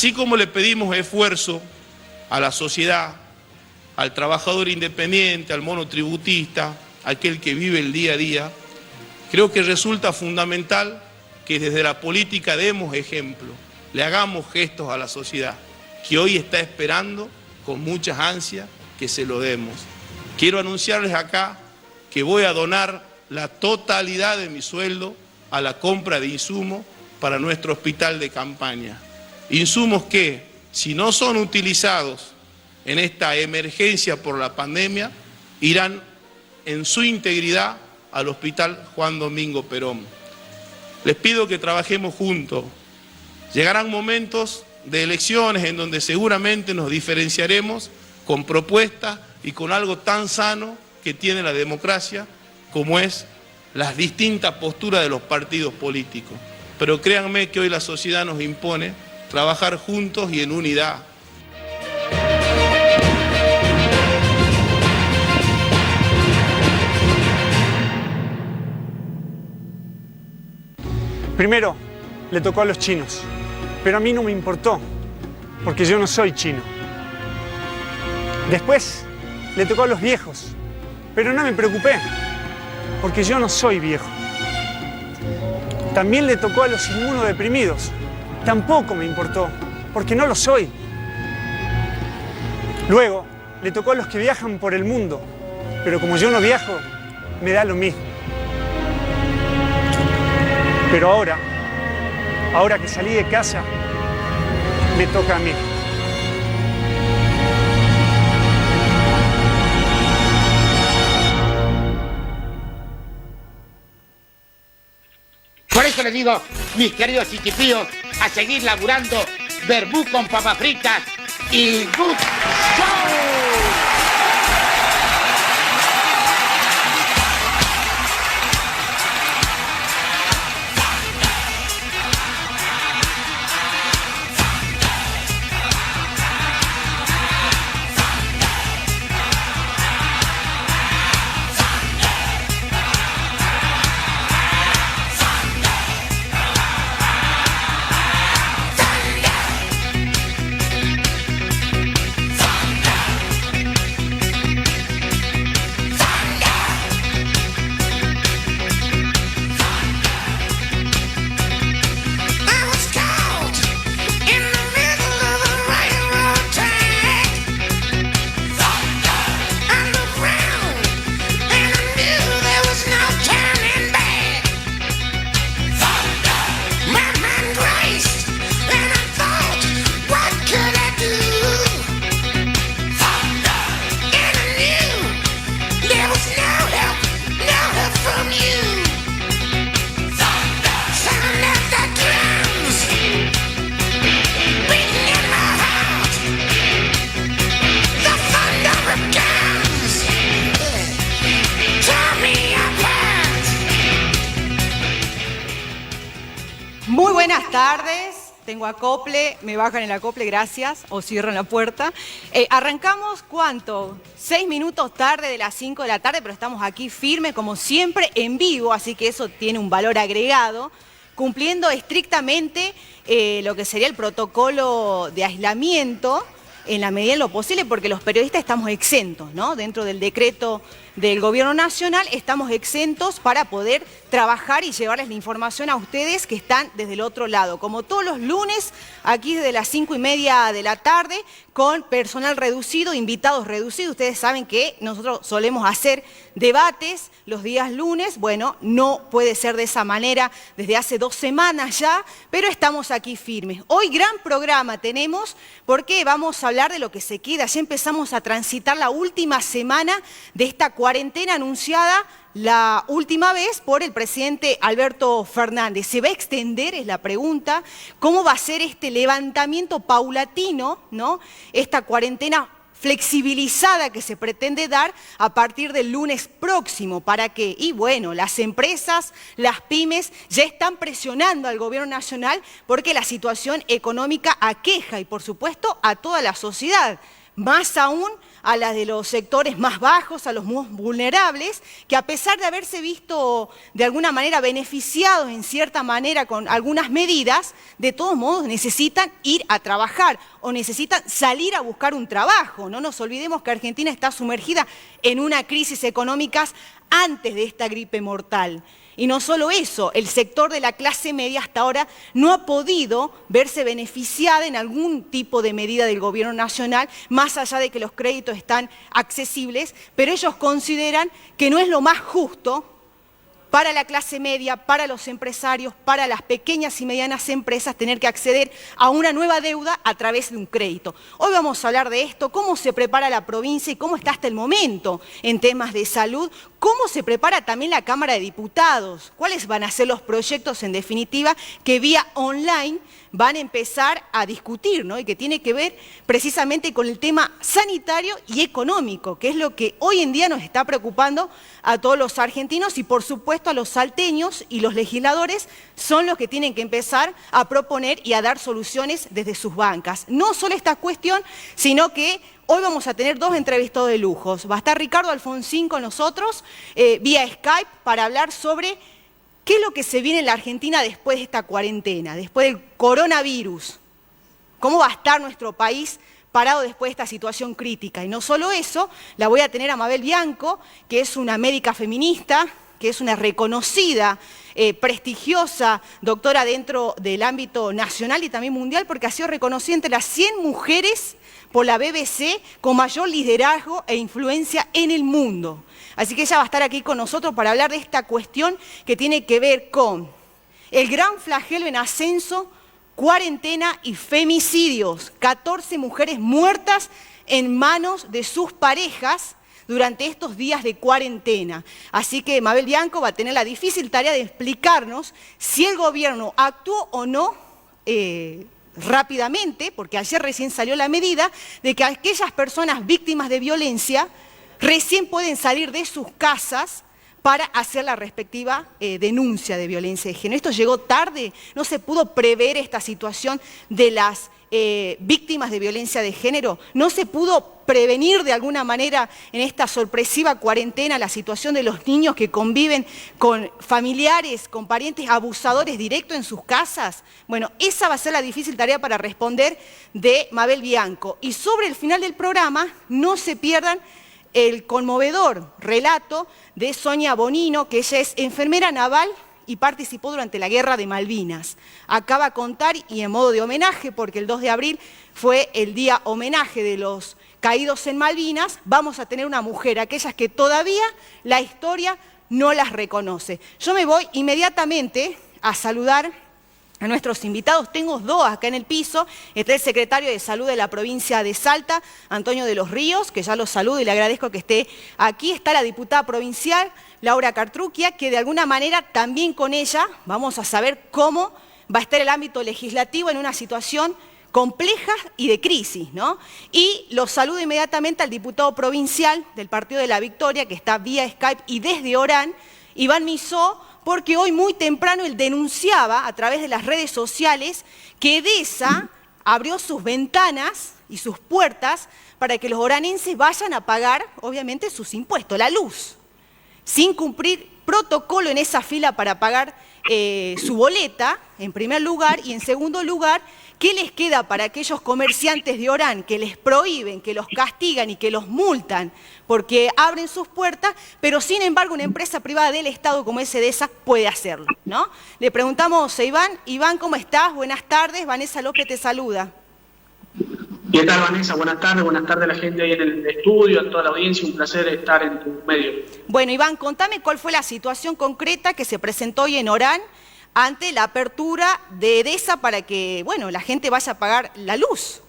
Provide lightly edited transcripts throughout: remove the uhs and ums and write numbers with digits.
Así como le pedimos esfuerzo a la sociedad, al trabajador independiente, al monotributista, aquel que vive el día a día, creo que resulta fundamental que desde la política demos ejemplo, le hagamos gestos a la sociedad, que hoy está esperando con muchas ansias que se lo demos. Quiero anunciarles acá que voy a donar la totalidad de mi sueldo a la compra de insumos para nuestro hospital de campaña. Insumos que, si no son utilizados en esta emergencia por la pandemia, irán en su integridad al Hospital Juan Domingo Perón. Les pido que trabajemos juntos. Llegarán momentos de elecciones en donde seguramente nos diferenciaremos con propuestas y con algo tan sano que tiene la democracia como es las distintas posturas de los partidos políticos. Pero créanme que hoy la sociedad nos impone trabajar juntos y en unidad. Primero, le tocó a los chinos, pero a mí no me importó, porque yo no soy chino. Después, le tocó a los viejos, pero no me preocupé, porque yo no soy viejo. También le tocó a los inmunodeprimidos, tampoco me importó, porque no lo soy. Luego, le tocó a los que viajan por el mundo, pero como yo no viajo, me da lo mismo. Pero ahora que salí de casa, me toca a mí. Por eso les digo, mis queridos chiquipíos, a seguir laburando verbú con papas fritas y good show. Muy buenas tardes. Tengo acople, me bajan el acople, gracias, o cierran la puerta. Arrancamos, ¿cuánto? 6 minutos tarde de las 5 de la tarde, pero estamos aquí firmes, como siempre, en vivo, así que eso tiene un valor agregado, cumpliendo estrictamente lo que sería el protocolo de aislamiento, en la medida de lo posible, porque los periodistas estamos exentos, ¿no? Dentro del decreto del Gobierno Nacional estamos exentos para poder trabajar y llevarles la información a ustedes que están desde el otro lado. Como todos los lunes, aquí desde las 5:30 de la tarde, con personal reducido, invitados reducidos. Ustedes saben que nosotros solemos hacer debates los días lunes. Bueno, no puede ser de esa manera desde hace 2 semanas ya, pero estamos aquí firmes. Hoy gran programa tenemos porque vamos a hablar de lo que se queda. Ya empezamos a transitar la última semana de esta cuarentena anunciada la última vez por el presidente Alberto Fernández. ¿Se va a extender? Es la pregunta. ¿Cómo va a ser este levantamiento paulatino, ¿no? Esta cuarentena flexibilizada que se pretende dar a partir del lunes próximo. ¿Para qué? Y bueno, las empresas, las pymes ya están presionando al Gobierno Nacional porque la situación económica aqueja y por supuesto a toda la sociedad. Más aún a las de los sectores más bajos, a los más vulnerables, que a pesar de haberse visto de alguna manera beneficiados en cierta manera con algunas medidas, de todos modos necesitan ir a trabajar o necesitan salir a buscar un trabajo. No nos olvidemos que Argentina está sumergida en una crisis económica antes de esta gripe mortal. Y no solo eso, el sector de la clase media hasta ahora no ha podido verse beneficiada en algún tipo de medida del gobierno nacional, más allá de que los créditos están accesibles, pero ellos consideran que no es lo más justo para la clase media, para los empresarios, para las pequeñas y medianas empresas, tener que acceder a una nueva deuda a través de un crédito. Hoy vamos a hablar de esto, cómo se prepara la provincia y cómo está hasta el momento en temas de salud, cómo se prepara también la Cámara de Diputados, cuáles van a ser los proyectos en definitiva que vía online van a empezar a discutir, ¿no? Y que tiene que ver precisamente con el tema sanitario y económico, que es lo que hoy en día nos está preocupando a todos los argentinos y por supuesto a los salteños, y los legisladores son los que tienen que empezar a proponer y a dar soluciones desde sus bancas. No solo esta cuestión, sino que hoy vamos a tener dos entrevistados de lujos. Va a estar Ricardo Alfonsín con nosotros vía Skype para hablar sobre qué es lo que se viene en la Argentina después de esta cuarentena, después del coronavirus. ¿Cómo va a estar nuestro país parado después de esta situación crítica? Y no solo eso, la voy a tener a Mabel Bianco, que es una médica feminista, que es una reconocida, prestigiosa doctora dentro del ámbito nacional y también mundial, porque ha sido reconocida entre las 100 mujeres por la BBC con mayor liderazgo e influencia en el mundo. Así que ella va a estar aquí con nosotros para hablar de esta cuestión que tiene que ver con el gran flagelo en ascenso, cuarentena y femicidios. 14 mujeres muertas en manos de sus parejas durante estos días de cuarentena. Así que Mabel Bianco va a tener la difícil tarea de explicarnos si el gobierno actuó o no rápidamente, porque ayer recién salió la medida de que aquellas personas víctimas de violencia recién pueden salir de sus casas para hacer la respectiva denuncia de violencia de género. Esto llegó tarde, no se pudo prever esta situación de las víctimas de violencia de género, no se pudo prevenir de alguna manera en esta sorpresiva cuarentena la situación de los niños que conviven con familiares, con parientes abusadores directos en sus casas. Bueno, esa va a ser la difícil tarea para responder de Mabel Bianco. Y sobre el final del programa, no se pierdan el conmovedor relato de Sonia Bonino, que ella es enfermera naval y participó durante la Guerra de Malvinas. Acaba de contar, y en modo de homenaje, porque el 2 de abril fue el día homenaje de los caídos en Malvinas, vamos a tener una mujer, aquellas que todavía la historia no las reconoce. Yo me voy inmediatamente a saludar a nuestros invitados. Tengo dos acá en el piso. Está el secretario de Salud de la provincia de Salta, Antonio de los Ríos, que ya lo saludo y le agradezco que esté aquí. Está la diputada provincial, Laura Cartruquia, que de alguna manera también con ella vamos a saber cómo va a estar el ámbito legislativo en una situación compleja y de crisis, ¿no? Y lo saludo inmediatamente al diputado provincial del Partido de la Victoria, que está vía Skype y desde Orán, Iván Misó, porque hoy muy temprano él denunciaba a través de las redes sociales que Edesa abrió sus ventanas y sus puertas para que los oranenses vayan a pagar, obviamente, sus impuestos, la luz, sin cumplir protocolo en esa fila para pagar su boleta, en primer lugar, y en segundo lugar, ¿qué les queda para aquellos comerciantes de Orán que les prohíben, que los castigan y que los multan porque abren sus puertas, pero sin embargo una empresa privada del Estado como es Edesa puede hacerlo, ¿no? Le preguntamos a Iván. Iván, ¿cómo estás? Buenas tardes. Vanessa López te saluda. ¿Qué tal, Vanessa? Buenas tardes a la gente ahí en el estudio, a toda la audiencia, un placer estar en tu medio. Bueno, Iván, contame cuál fue la situación concreta que se presentó hoy en Orán ante la apertura de Edesa para que, bueno, la gente vaya a pagar la luz.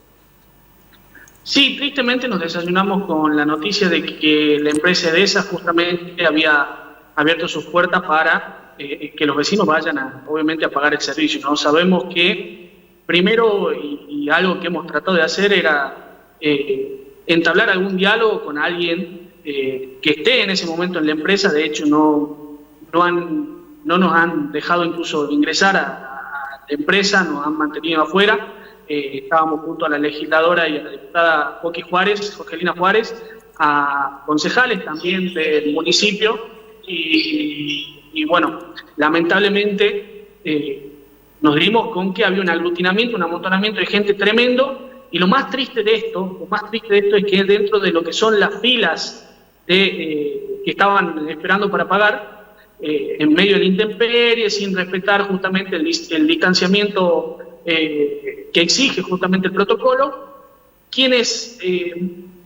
Sí, tristemente nos desayunamos con la noticia de que la empresa Edesa justamente había abierto sus puertas para que los vecinos vayan, obviamente, a pagar el servicio, ¿no? Sabemos que primero, y algo que hemos tratado de hacer era entablar algún diálogo con alguien que esté en ese momento en la empresa. De hecho, no nos han dejado incluso ingresar a la empresa, nos han mantenido afuera, estábamos junto a la legisladora y a la diputada Jorgelina Juárez, a concejales también del municipio, y bueno, lamentablemente nos dimos con que había un aglutinamiento, un amontonamiento de gente tremendo, y lo más triste de esto es que dentro de lo que son las filas que estaban esperando para pagar, en medio de la intemperie, sin respetar justamente el distanciamiento que exige justamente el protocolo, quienes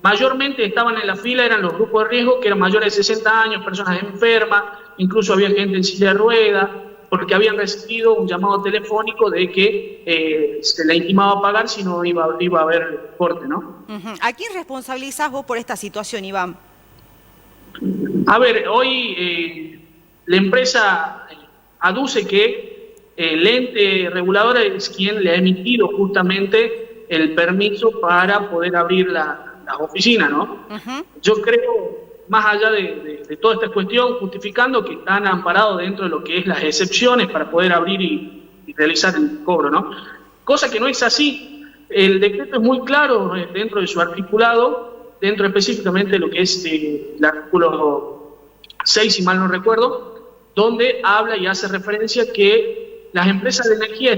mayormente estaban en la fila eran los grupos de riesgo, que eran mayores de 60 años, personas enfermas, incluso había gente en silla de ruedas, porque habían recibido un llamado telefónico de que se le intimaba pagar si no iba a haber corte, ¿no? ¿A quién responsabilizás vos por esta situación, Iván? A ver, hoy la empresa aduce que el ente regulador es quien le ha emitido justamente el permiso para poder abrir las oficinas, ¿no? Yo creo, más allá de toda esta cuestión, justificando que están amparados dentro de lo que es las excepciones para poder abrir y realizar el cobro, ¿no? Cosa que no es así. El decreto es muy claro dentro de su articulado, dentro específicamente de lo que es el artículo 6, si mal no recuerdo, donde habla y hace referencia que las empresas de energía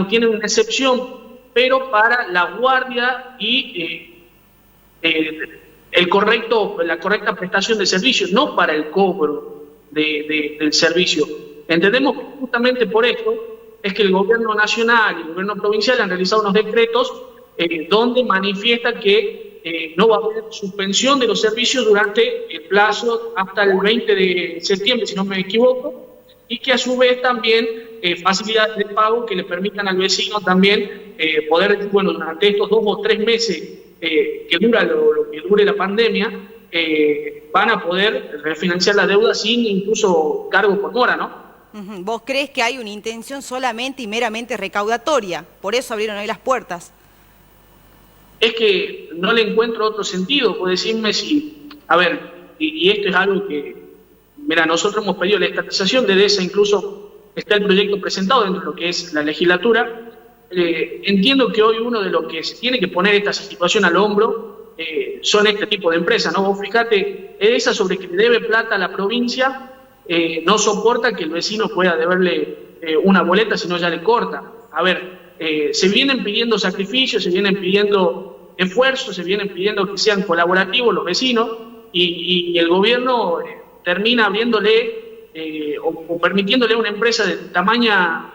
tienen una excepción, pero para la guardia y la correcta prestación de servicios, no para el cobro del servicio. Entendemos que justamente por esto es que el gobierno nacional y el gobierno provincial han realizado unos decretos donde manifiesta que no va a haber suspensión de los servicios durante el plazo hasta el 20 de septiembre, si no me equivoco, y que a su vez también facilidades de pago que le permitan al vecino también poder, bueno, durante estos 2 o 3 meses que dura lo que dure la pandemia, van a poder refinanciar la deuda sin incluso cargo por mora, ¿no? ¿Vos crees que hay una intención solamente y meramente recaudatoria? Por eso abrieron hoy las puertas. Es que no le encuentro otro sentido. Puedo decirme si... A ver, y esto es algo que... Mira, nosotros hemos pedido la estatización de DESA, incluso está el proyecto presentado dentro de lo que es la legislatura. Entiendo que hoy uno de los que se tiene que poner esta situación al hombro son este tipo de empresas, ¿no? Vos fíjate, esa sobre que le debe plata a la provincia no soporta que el vecino pueda deberle una boleta, si no ya le corta. A ver, se vienen pidiendo sacrificios, se vienen pidiendo esfuerzos, se vienen pidiendo que sean colaborativos los vecinos y el gobierno termina abriéndole o permitiéndole a una empresa de tamaña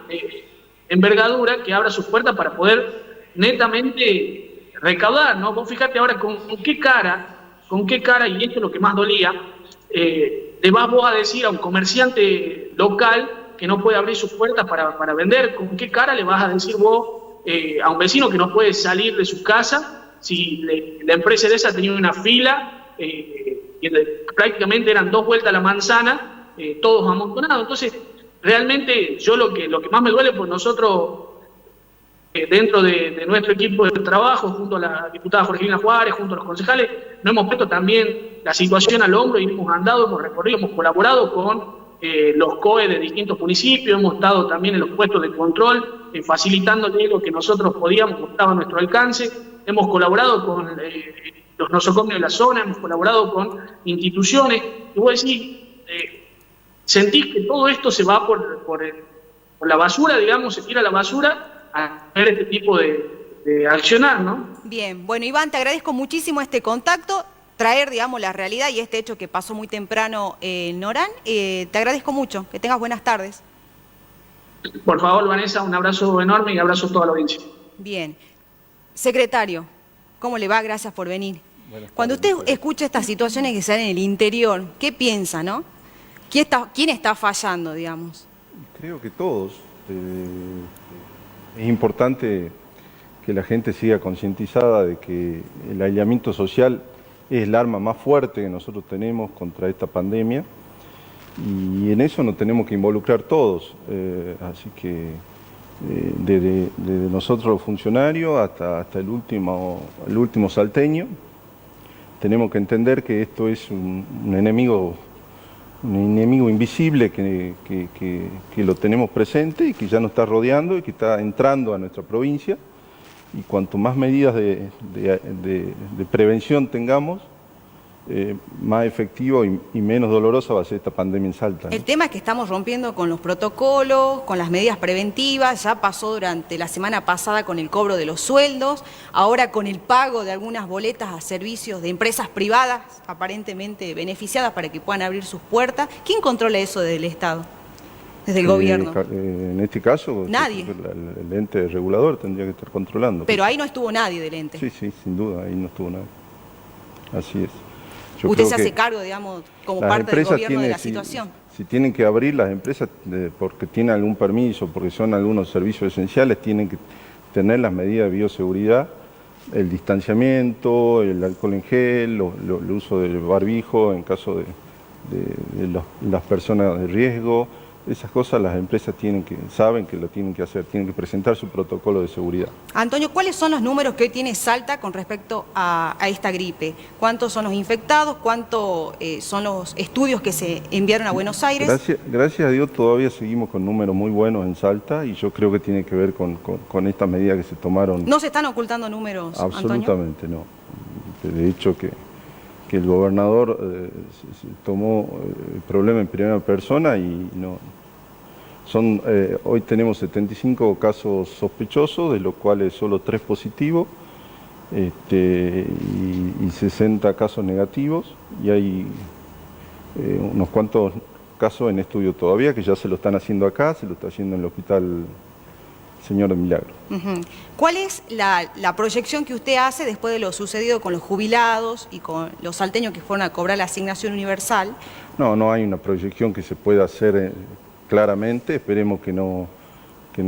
envergadura que abra sus puertas para poder netamente recaudar, ¿no? Vos fíjate ahora con qué cara, y esto es lo que más dolía, le vas vos a decir a un comerciante local que no puede abrir sus puertas para vender. ¿Con qué cara le vas a decir vos a un vecino que no puede salir de su casa si la empresa de esa tenía una fila que prácticamente eran 2 vueltas a la manzana, todos amontonados? Entonces, realmente yo lo que más me duele, pues nosotros dentro de nuestro equipo de trabajo, junto a la diputada Jorgelina Juárez, junto a los concejales, nos hemos puesto también la situación al hombro y hemos andado, hemos recorrido, hemos colaborado con los COE de distintos municipios, hemos estado también en los puestos de control, facilitándole lo que nosotros podíamos, que estaba a nuestro alcance, hemos colaborado con los nosocomios de la zona, hemos colaborado con instituciones, y vos decís, sentís que todo esto se va por la basura, digamos, se tira a la basura a ver este tipo de accionar, ¿no? Bien, bueno, Iván, te agradezco muchísimo este contacto, traer, digamos, la realidad y este hecho que pasó muy temprano en Orán. Te agradezco mucho, que tengas buenas tardes. Por favor, Vanessa, un abrazo enorme y abrazo a toda la audiencia. Bien. Secretario, ¿cómo le va? Gracias por venir. Cuando usted escucha estas situaciones que se dan en el interior, ¿qué piensa, no? ¿Quién está fallando, digamos? Creo que todos. Es importante que la gente siga concientizada de que el aislamiento social es el arma más fuerte que nosotros tenemos contra esta pandemia y en eso nos tenemos que involucrar todos. Así que desde nosotros los funcionarios hasta el último salteño, tenemos que entender que esto es un enemigo un enemigo invisible que lo tenemos presente y que ya nos está rodeando y que está entrando a nuestra provincia. Y cuanto más medidas de prevención tengamos, más efectivo y menos dolorosa va a ser esta pandemia en Salta, ¿no? El tema es que estamos rompiendo con los protocolos, con las medidas preventivas, ya pasó durante la semana pasada con el cobro de los sueldos, ahora con el pago de algunas boletas a servicios de empresas privadas, aparentemente beneficiadas para que puedan abrir sus puertas. ¿Quién controla eso desde el Estado? Desde el gobierno. En este caso, nadie. El ente regulador tendría que estar controlando. Pero ahí no estuvo nadie del ente. Sí, sin duda, ahí no estuvo nadie. Así es. Usted se hace cargo, digamos, como parte del gobierno de la situación. Si tienen que abrir las empresas porque tienen algún permiso, porque son algunos servicios esenciales, tienen que tener las medidas de bioseguridad, el distanciamiento, el alcohol en gel, el uso del barbijo en caso de las personas de riesgo. Esas cosas las empresas saben que lo tienen que hacer, tienen que presentar su protocolo de seguridad. Antonio, ¿cuáles son los números que hoy tiene Salta con respecto a esta gripe? ¿Cuántos son los infectados? ¿Cuántos son los estudios que se enviaron a Buenos Aires? Gracias a Dios todavía seguimos con números muy buenos en Salta y yo creo que tiene que ver con estas medidas que se tomaron. ¿No se están ocultando números, absolutamente, Antonio? No. De hecho que el gobernador tomó el problema en primera persona y no. Hoy tenemos 75 casos sospechosos, de los cuales solo 3 positivos y 60 casos negativos, y hay unos cuantos casos en estudio todavía, que ya se lo están haciendo acá, se lo está haciendo en el Hospital Señor de Milagro. ¿Cuál es la proyección que usted hace después de lo sucedido con los jubilados y con los salteños que fueron a cobrar la asignación universal? No hay una proyección que se pueda hacer claramente. Esperemos que no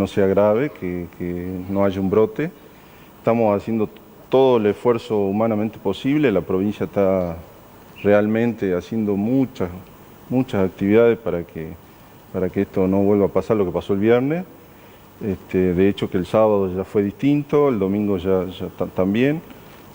sea grave, que no haya un brote. Estamos haciendo todo el esfuerzo humanamente posible. La provincia está realmente haciendo muchas actividades para que esto no vuelva a pasar lo que pasó el viernes. De hecho que el sábado ya fue distinto, el domingo ya también,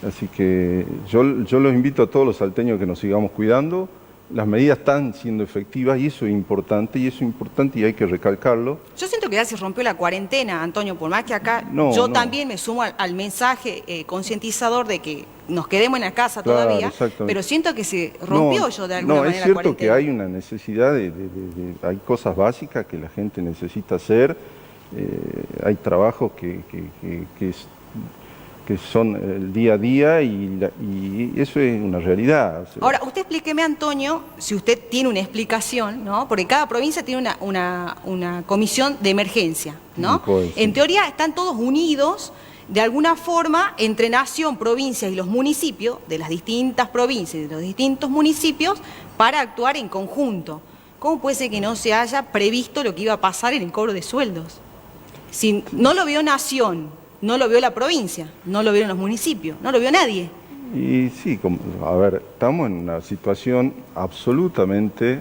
así que yo los invito a todos los salteños que nos sigamos cuidando. Las medidas están siendo efectivas y eso es importante y hay que recalcarlo. Yo siento que ya se rompió la cuarentena, Antonio, por más que acá también me sumo al mensaje concientizador de que nos quedemos en la casa todavía, pero siento que se rompió de alguna manera la cuarentena. Es cierto que hay una necesidad hay cosas básicas que la gente necesita hacer. Hay trabajos que son el día a día y eso es una realidad. Ahora, usted explíqueme, Antonio, si usted tiene una explicación, ¿no? Porque cada provincia tiene una comisión de emergencia, ¿no? En teoría están todos unidos de alguna forma entre nación, provincia y los municipios, de las distintas provincias y de los distintos municipios, para actuar en conjunto. ¿Cómo puede ser que no se haya previsto lo que iba a pasar en el cobro de sueldos? Si no lo vio Nación, no lo vio la provincia, no lo vieron los municipios, no lo vio nadie. Y sí, a ver, estamos en una situación absolutamente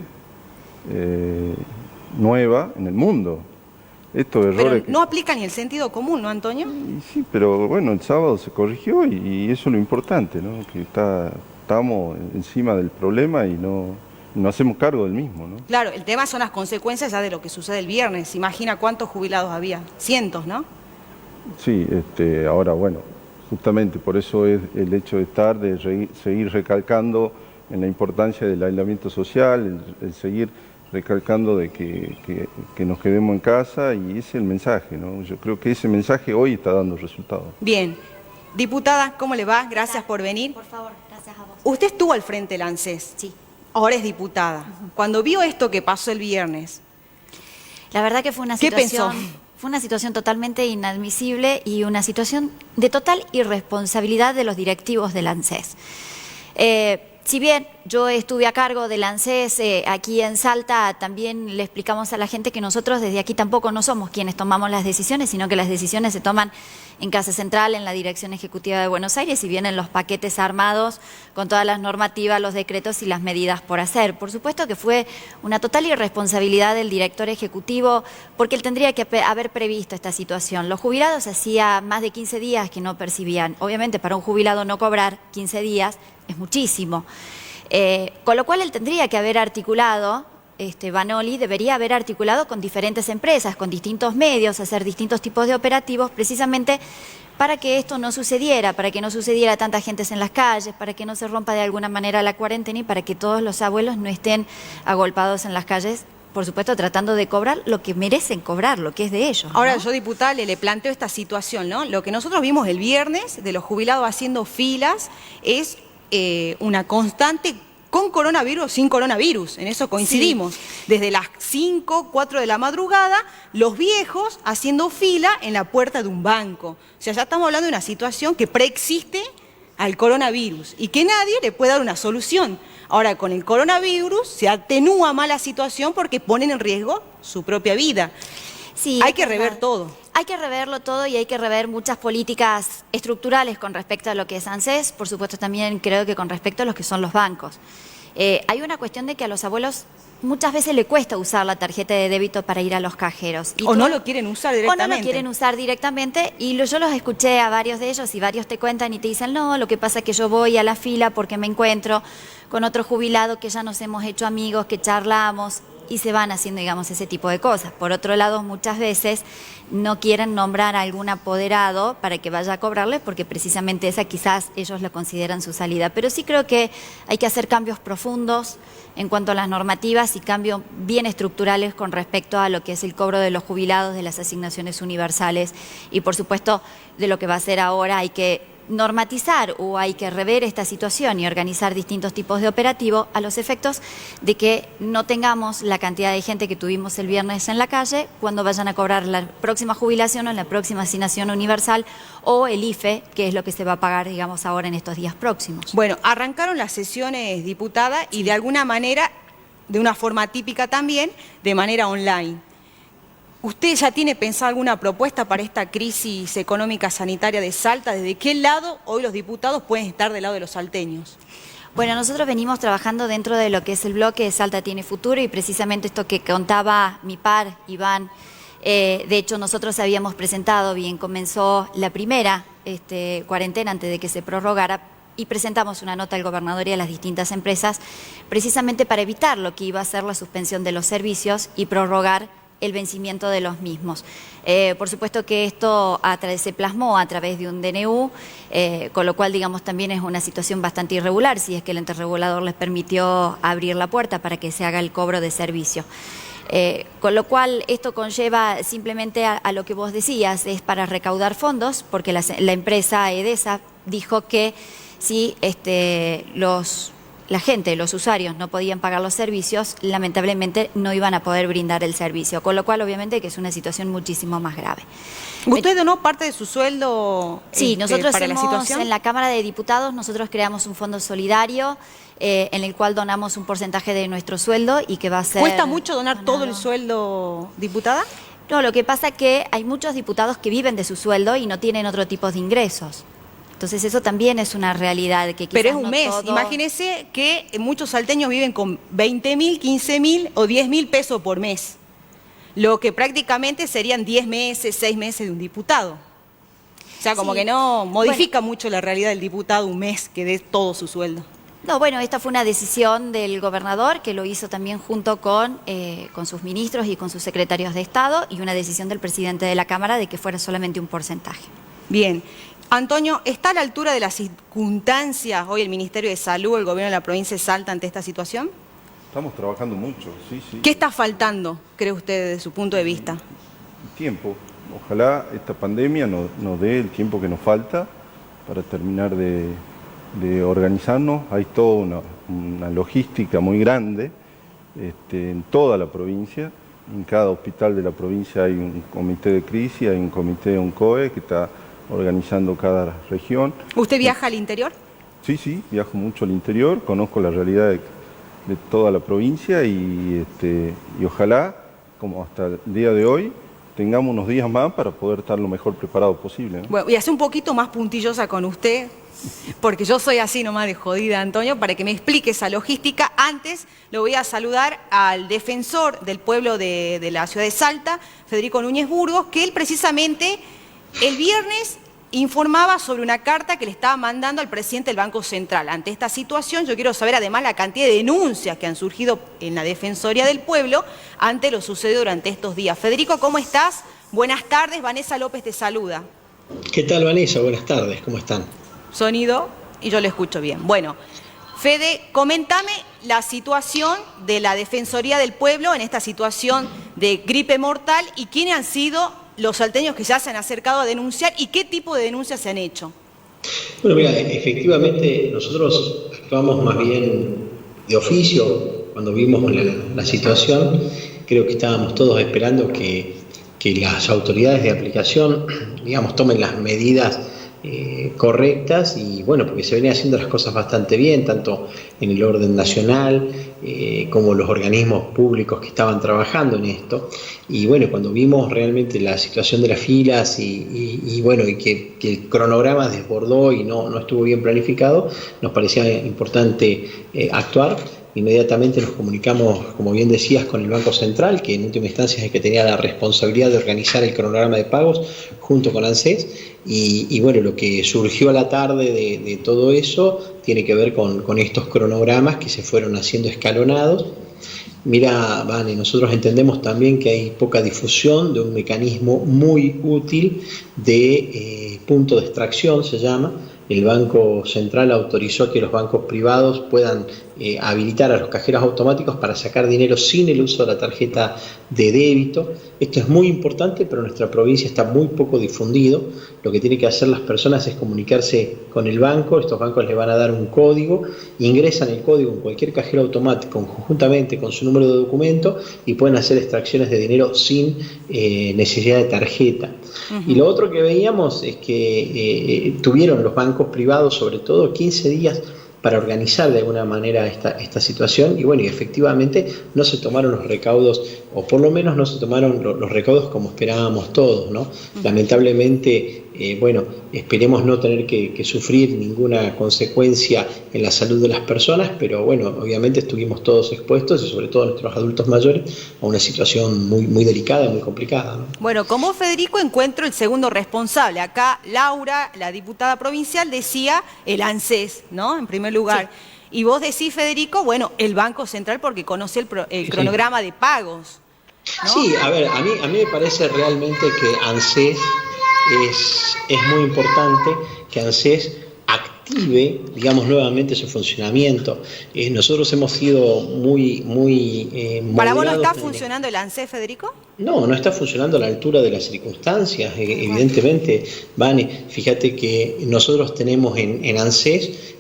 nueva en el mundo. Estos errores pero no aplica ni el sentido común, ¿no, Antonio? Y sí, pero bueno, el sábado se corrigió y eso es lo importante, ¿no? Que estamos encima del problema y no hacemos cargo del mismo, ¿no? Claro, el tema son las consecuencias ya de lo que sucede el viernes. Imagina cuántos jubilados había, cientos, ¿no? Sí, ahora bueno, justamente por eso es el hecho de seguir recalcando en la importancia del aislamiento social, el seguir recalcando de que nos quedemos en casa, y ese es el mensaje, ¿no? Yo creo que ese mensaje hoy está dando resultados. Bien. Diputada, ¿cómo le va? Gracias por venir. Por favor, gracias a vos. Usted estuvo al frente del ANSES. Sí. Ahora es diputada. Cuando vio esto que pasó el viernes, la verdad que fue una situación... ¿Qué pensó? Fue una situación totalmente inadmisible y una situación de total irresponsabilidad de los directivos del ANSES. Si bien yo estuve a cargo del ANSES aquí en Salta, también le explicamos a la gente que nosotros desde aquí tampoco no somos quienes tomamos las decisiones, sino que las decisiones se toman en Casa Central, en la Dirección Ejecutiva de Buenos Aires, y vienen los paquetes armados con todas las normativas, los decretos y las medidas por hacer. Por supuesto que fue una total irresponsabilidad del director ejecutivo, porque él tendría que haber previsto esta situación. Los jubilados hacía más de 15 días que no percibían. Obviamente para un jubilado no cobrar 15 días es muchísimo. Con lo cual él tendría que haber articulado, Vanoli debería haber articulado con diferentes empresas, con distintos medios, hacer distintos tipos de operativos, precisamente para que esto no sucediera, para que no sucediera tanta gente en las calles, para que no se rompa de alguna manera la cuarentena y para que todos los abuelos no estén agolpados en las calles, por supuesto tratando de cobrar lo que merecen cobrar, lo que es de ellos, ¿no? Ahora yo, diputada, le planteo esta situación, ¿no? Lo que nosotros vimos el viernes de los jubilados haciendo filas es una constante con coronavirus o sin coronavirus, en eso coincidimos. Sí. Desde las 5, 4 de la madrugada, los viejos haciendo fila en la puerta de un banco. O sea, ya estamos hablando de una situación que preexiste al coronavirus y que nadie le puede dar una solución. Ahora, con el coronavirus se atenúa más la situación porque ponen en riesgo su propia vida. Sí, hay que rever todo. Hay que reverlo todo y hay que rever muchas políticas estructurales con respecto a lo que es ANSES, por supuesto también creo que con respecto a los que son los bancos. Hay una cuestión de que a los abuelos muchas veces le cuesta usar la tarjeta de débito para ir a los cajeros. O no lo quieren usar directamente. O no lo quieren usar directamente y yo los escuché a varios de ellos y varios te cuentan y te dicen, no, lo que pasa es que yo voy a la fila porque me encuentro con otro jubilado que ya nos hemos hecho amigos, que charlamos y se van haciendo, digamos, ese tipo de cosas. Por otro lado, muchas veces no quieren nombrar a algún apoderado para que vaya a cobrarles porque precisamente esa quizás ellos la consideran su salida. Pero sí creo que hay que hacer cambios profundos en cuanto a las normativas y cambios bien estructurales con respecto a lo que es el cobro de los jubilados, de las asignaciones universales y por supuesto de lo que va a ser ahora hay que normatizar o hay que rever esta situación y organizar distintos tipos de operativo a los efectos de que no tengamos la cantidad de gente que tuvimos el viernes en la calle cuando vayan a cobrar la próxima jubilación o la próxima asignación universal o el IFE, que es lo que se va a pagar, digamos, ahora en estos días próximos. Bueno, arrancaron las sesiones, diputada, y de alguna manera, de una forma típica también, de manera online. ¿Usted ya tiene pensado alguna propuesta para esta crisis económica sanitaria de Salta? ¿Desde qué lado hoy los diputados pueden estar del lado de los salteños? Bueno, nosotros venimos trabajando dentro de lo que es el bloque de Salta Tiene Futuro y precisamente esto que contaba mi par, Iván, de hecho nosotros habíamos presentado, bien comenzó la primera cuarentena antes de que se prorrogara, y presentamos una nota al gobernador y a las distintas empresas precisamente para evitar lo que iba a ser la suspensión de los servicios y prorrogar el vencimiento de los mismos. Por supuesto que esto se plasmó a través de un DNU, con lo cual, digamos, también es una situación bastante irregular, si es que el ente regulador les permitió abrir la puerta para que se haga el cobro de servicio. Con lo cual, esto conlleva simplemente a lo que vos decías, es para recaudar fondos, porque la empresa EDESA dijo que si la gente, los usuarios, no podían pagar los servicios, lamentablemente no iban a poder brindar el servicio, con lo cual obviamente que es una situación muchísimo más grave. ¿Usted donó parte de su sueldo sí, nosotros para la situación? En la Cámara de Diputados nosotros creamos un fondo solidario en el cual donamos un porcentaje de nuestro sueldo y que va a ser... ¿Cuesta mucho donar todo el sueldo, diputada? No, lo que pasa es que hay muchos diputados que viven de su sueldo y no tienen otro tipo de ingresos. Entonces eso también es una realidad que quizás pero es un no mes, todo... Imagínese que muchos salteños viven con 20.000, 15.000 o 10.000 pesos por mes, lo que prácticamente serían 10 meses, 6 meses de un diputado. O sea, como que no modifica mucho la realidad del diputado un mes que dé todo su sueldo. No, bueno, esta fue una decisión del gobernador que lo hizo también junto con sus ministros y con sus secretarios de Estado y una decisión del presidente de la Cámara de que fuera solamente un porcentaje. Bien. Antonio, ¿está a la altura de las circunstancias hoy el Ministerio de Salud, el gobierno de la provincia de Salta ante esta situación? Estamos trabajando mucho, sí, sí. ¿Qué está faltando, cree usted, desde su punto de vista? Tiempo. Ojalá esta pandemia nos dé el tiempo que nos falta para terminar de organizarnos. Hay toda una logística muy grande en toda la provincia. En cada hospital de la provincia hay un comité de crisis, hay un comité de ONCOE que está organizando cada región. ¿Usted viaja al interior? Sí, sí, viajo mucho al interior, conozco la realidad de toda la provincia y ojalá, como hasta el día de hoy, tengamos unos días más para poder estar lo mejor preparado posible, ¿no? Bueno, voy a ser un poquito más puntillosa con usted, porque yo soy así nomás de jodida, Antonio, para que me explique esa logística. Antes lo voy a saludar al defensor del pueblo de la ciudad de Salta, Federico Núñez Burgos, que él precisamente el viernes informaba sobre una carta que le estaba mandando al presidente del Banco Central. Ante esta situación, yo quiero saber además la cantidad de denuncias que han surgido en la Defensoría del Pueblo ante lo sucedido durante estos días. Federico, ¿cómo estás? Buenas tardes, Vanessa López te saluda. ¿Qué tal, Vanessa? Buenas tardes, ¿cómo están? Sonido, y yo lo escucho bien. Bueno, Fede, comentame la situación de la Defensoría del Pueblo en esta situación de gripe mortal y quiénes han sido los salteños que ya se han acercado a denunciar y qué tipo de denuncias se han hecho. Bueno, mira, efectivamente nosotros actuamos más bien de oficio cuando vimos la situación. Creo que estábamos todos esperando que las autoridades de aplicación, digamos, tomen las medidas correctas y bueno, porque se venían haciendo las cosas bastante bien, tanto en el orden nacional como los organismos públicos que estaban trabajando en esto. Y bueno, cuando vimos realmente la situación de las filas y bueno, y que el cronograma desbordó y no estuvo bien planificado, nos parecía importante actuar. Inmediatamente nos comunicamos, como bien decías, con el Banco Central, que en última instancia es el que tenía la responsabilidad de organizar el cronograma de pagos junto con ANSES. Y bueno, lo que surgió a la tarde de todo eso tiene que ver con estos cronogramas que se fueron haciendo escalonados. Mira, Vane, nosotros entendemos también que hay poca difusión de un mecanismo muy útil de punto de extracción, se llama. El Banco Central autorizó que los bancos privados puedan habilitar a los cajeros automáticos para sacar dinero sin el uso de la tarjeta de débito. Esto es muy importante, pero en nuestra provincia está muy poco difundido. Lo que tienen que hacer las personas es comunicarse con el banco. Estos bancos les van a dar un código, ingresan el código en cualquier cajero automático conjuntamente con su número de documento y pueden hacer extracciones de dinero sin necesidad de tarjeta. Y lo otro que veíamos es que tuvieron los bancos privados, sobre todo, 15 días para organizar de alguna manera esta situación y bueno, y efectivamente no se tomaron los recaudos, o por lo menos no se tomaron los recaudos como esperábamos todos, ¿no? Lamentablemente, bueno, esperemos no tener que sufrir ninguna consecuencia en la salud de las personas, pero bueno, obviamente estuvimos todos expuestos y sobre todo nuestros adultos mayores a una situación muy delicada y muy complicada, ¿no? Bueno, como Federico encuentro el segundo responsable. Acá Laura, la diputada provincial, decía el ANSES, ¿no? En primer lugar. Sí. Y vos decís, Federico, bueno, el Banco Central porque conoce el cronograma de pagos, ¿no? Sí, a ver, a mí me parece realmente que ANSES es muy importante que ANSES active, digamos, nuevamente su funcionamiento. Nosotros hemos sido muy ¿Para vos no está funcionando el ANSES, Federico? No está funcionando a la altura de las circunstancias, evidentemente. Vane, fíjate que nosotros tenemos en ANSES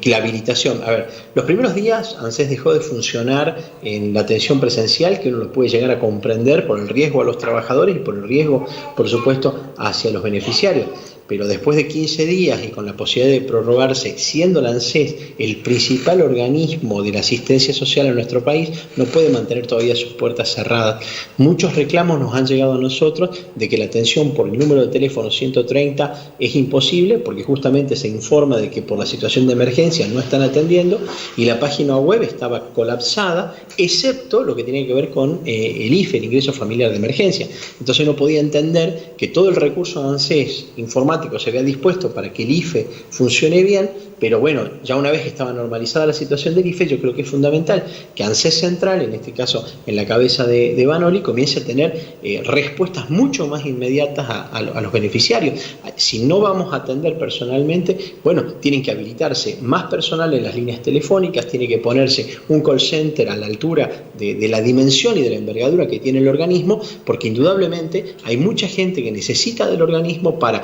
la habilitación. A ver, los primeros días ANSES dejó de funcionar en la atención presencial, que uno lo puede llegar a comprender por el riesgo a los trabajadores y por el riesgo, por supuesto, hacia los beneficiarios. Pero después de 15 días y con la posibilidad de prorrogarse, siendo la ANSES el principal organismo de la asistencia social en nuestro país, no puede mantener todavía sus puertas cerradas. Muchos reclamos nos han llegado a nosotros de que la atención por el número de teléfono 130 es imposible porque justamente se informa de que por la situación de emergencia no están atendiendo y la página web estaba colapsada, excepto lo que tiene que ver con el IFE, el ingreso familiar de emergencia. Entonces no podía entender que todo el recurso de ANSES informático se había dispuesto para que el IFE funcione bien, pero bueno, ya una vez que estaba normalizada la situación del IFE, yo creo que es fundamental que ANSES Central, en este caso en la cabeza de Vanoli, comience a tener respuestas mucho más inmediatas a los beneficiarios. Si no vamos a atender personalmente, bueno, tienen que habilitarse más personal en las líneas telefónicas, tiene que ponerse un call center a la altura de la dimensión y de la envergadura que tiene el organismo, porque indudablemente hay mucha gente que necesita del organismo para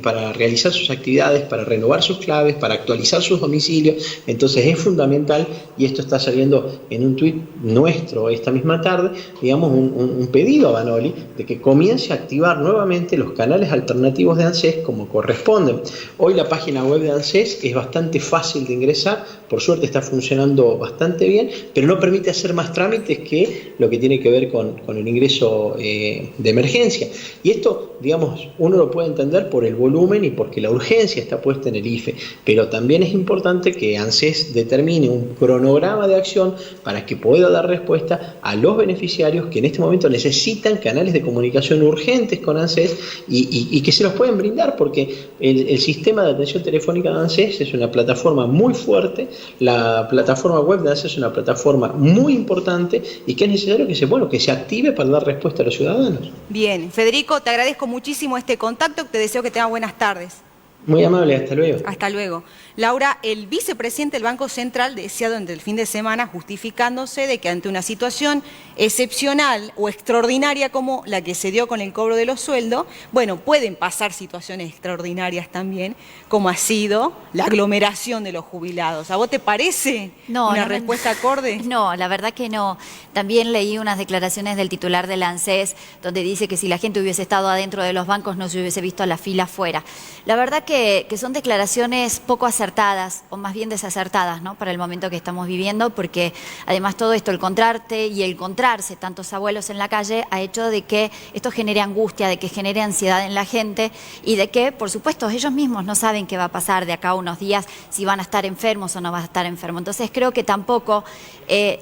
para realizar sus actividades, para renovar sus claves, para actualizar sus domicilios. Entonces es fundamental, y esto está saliendo en un tuit nuestro esta misma tarde, digamos, un pedido a Vanoli de que comience a activar nuevamente los canales alternativos de ANSES como corresponden. Hoy la página web de ANSES es bastante fácil de ingresar, por suerte está funcionando bastante bien, pero no permite hacer más trámites que lo que tiene que ver con el ingreso de emergencia. Y esto, digamos, uno lo puede entender por el volumen y porque la urgencia está puesta en el IFE, pero también es importante que ANSES determine un cronograma de acción para que pueda dar respuesta a los beneficiarios que en este momento necesitan canales de comunicación urgentes con ANSES y que se los pueden brindar, porque el sistema de atención telefónica de ANSES es una plataforma muy fuerte, la plataforma web de ANSES es una plataforma muy importante y que es necesario que se active para dar respuesta a los ciudadanos. Bien, Federico, te agradezco muchísimo este contacto, te deseo que tengas buenas tardes. Muy amable, hasta luego. Hasta luego. Laura, el vicepresidente del Banco Central decía durante el fin de semana, justificándose de que ante una situación excepcional o extraordinaria como la que se dio con el cobro de los sueldos, bueno, pueden pasar situaciones extraordinarias también, como ha sido la aglomeración de los jubilados. ¿A vos te parece una respuesta acorde? No, la verdad que no. También leí unas declaraciones del titular del ANSES, donde dice que si la gente hubiese estado adentro de los bancos no se hubiese visto la fila afuera. La verdad que son declaraciones poco acertadas, o más bien desacertadas, ¿no?, para el momento que estamos viviendo, porque además todo esto, el encontrarte y el encontrarse tantos abuelos en la calle, ha hecho de que esto genere angustia, de que genere ansiedad en la gente y de que, por supuesto, ellos mismos no saben qué va a pasar de acá a unos días, si van a estar enfermos o no van a estar enfermos. Entonces creo que tampoco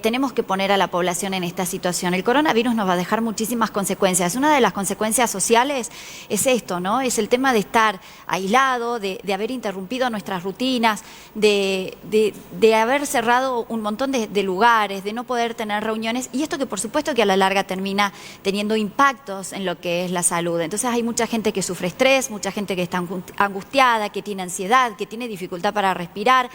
tenemos que poner a la población en esta situación. El coronavirus nos va a dejar muchísimas consecuencias. Una de las consecuencias sociales es esto, ¿no? Es el tema de estar aislado, de haber interrumpido nuestras rutinas, de haber cerrado un montón de lugares, de no poder tener reuniones, y esto que por supuesto que a la larga termina teniendo impactos en lo que es la salud. Entonces hay mucha gente que sufre estrés, mucha gente que está angustiada, que tiene ansiedad, que tiene dificultad para respirar.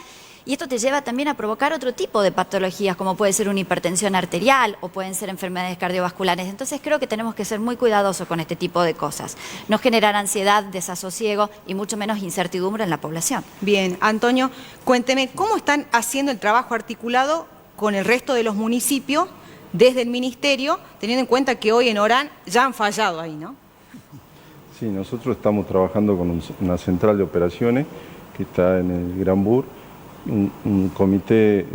Y esto te lleva también a provocar otro tipo de patologías, como puede ser una hipertensión arterial o pueden ser enfermedades cardiovasculares. Entonces creo que tenemos que ser muy cuidadosos con este tipo de cosas. No generar ansiedad, desasosiego y mucho menos incertidumbre en la población. Bien, Antonio, cuénteme, ¿cómo están haciendo el trabajo articulado con el resto de los municipios desde el Ministerio, teniendo en cuenta que hoy en Orán ya han fallado ahí, ¿no? Sí, nosotros estamos trabajando con una central de operaciones que está en el Gran Bur, un comité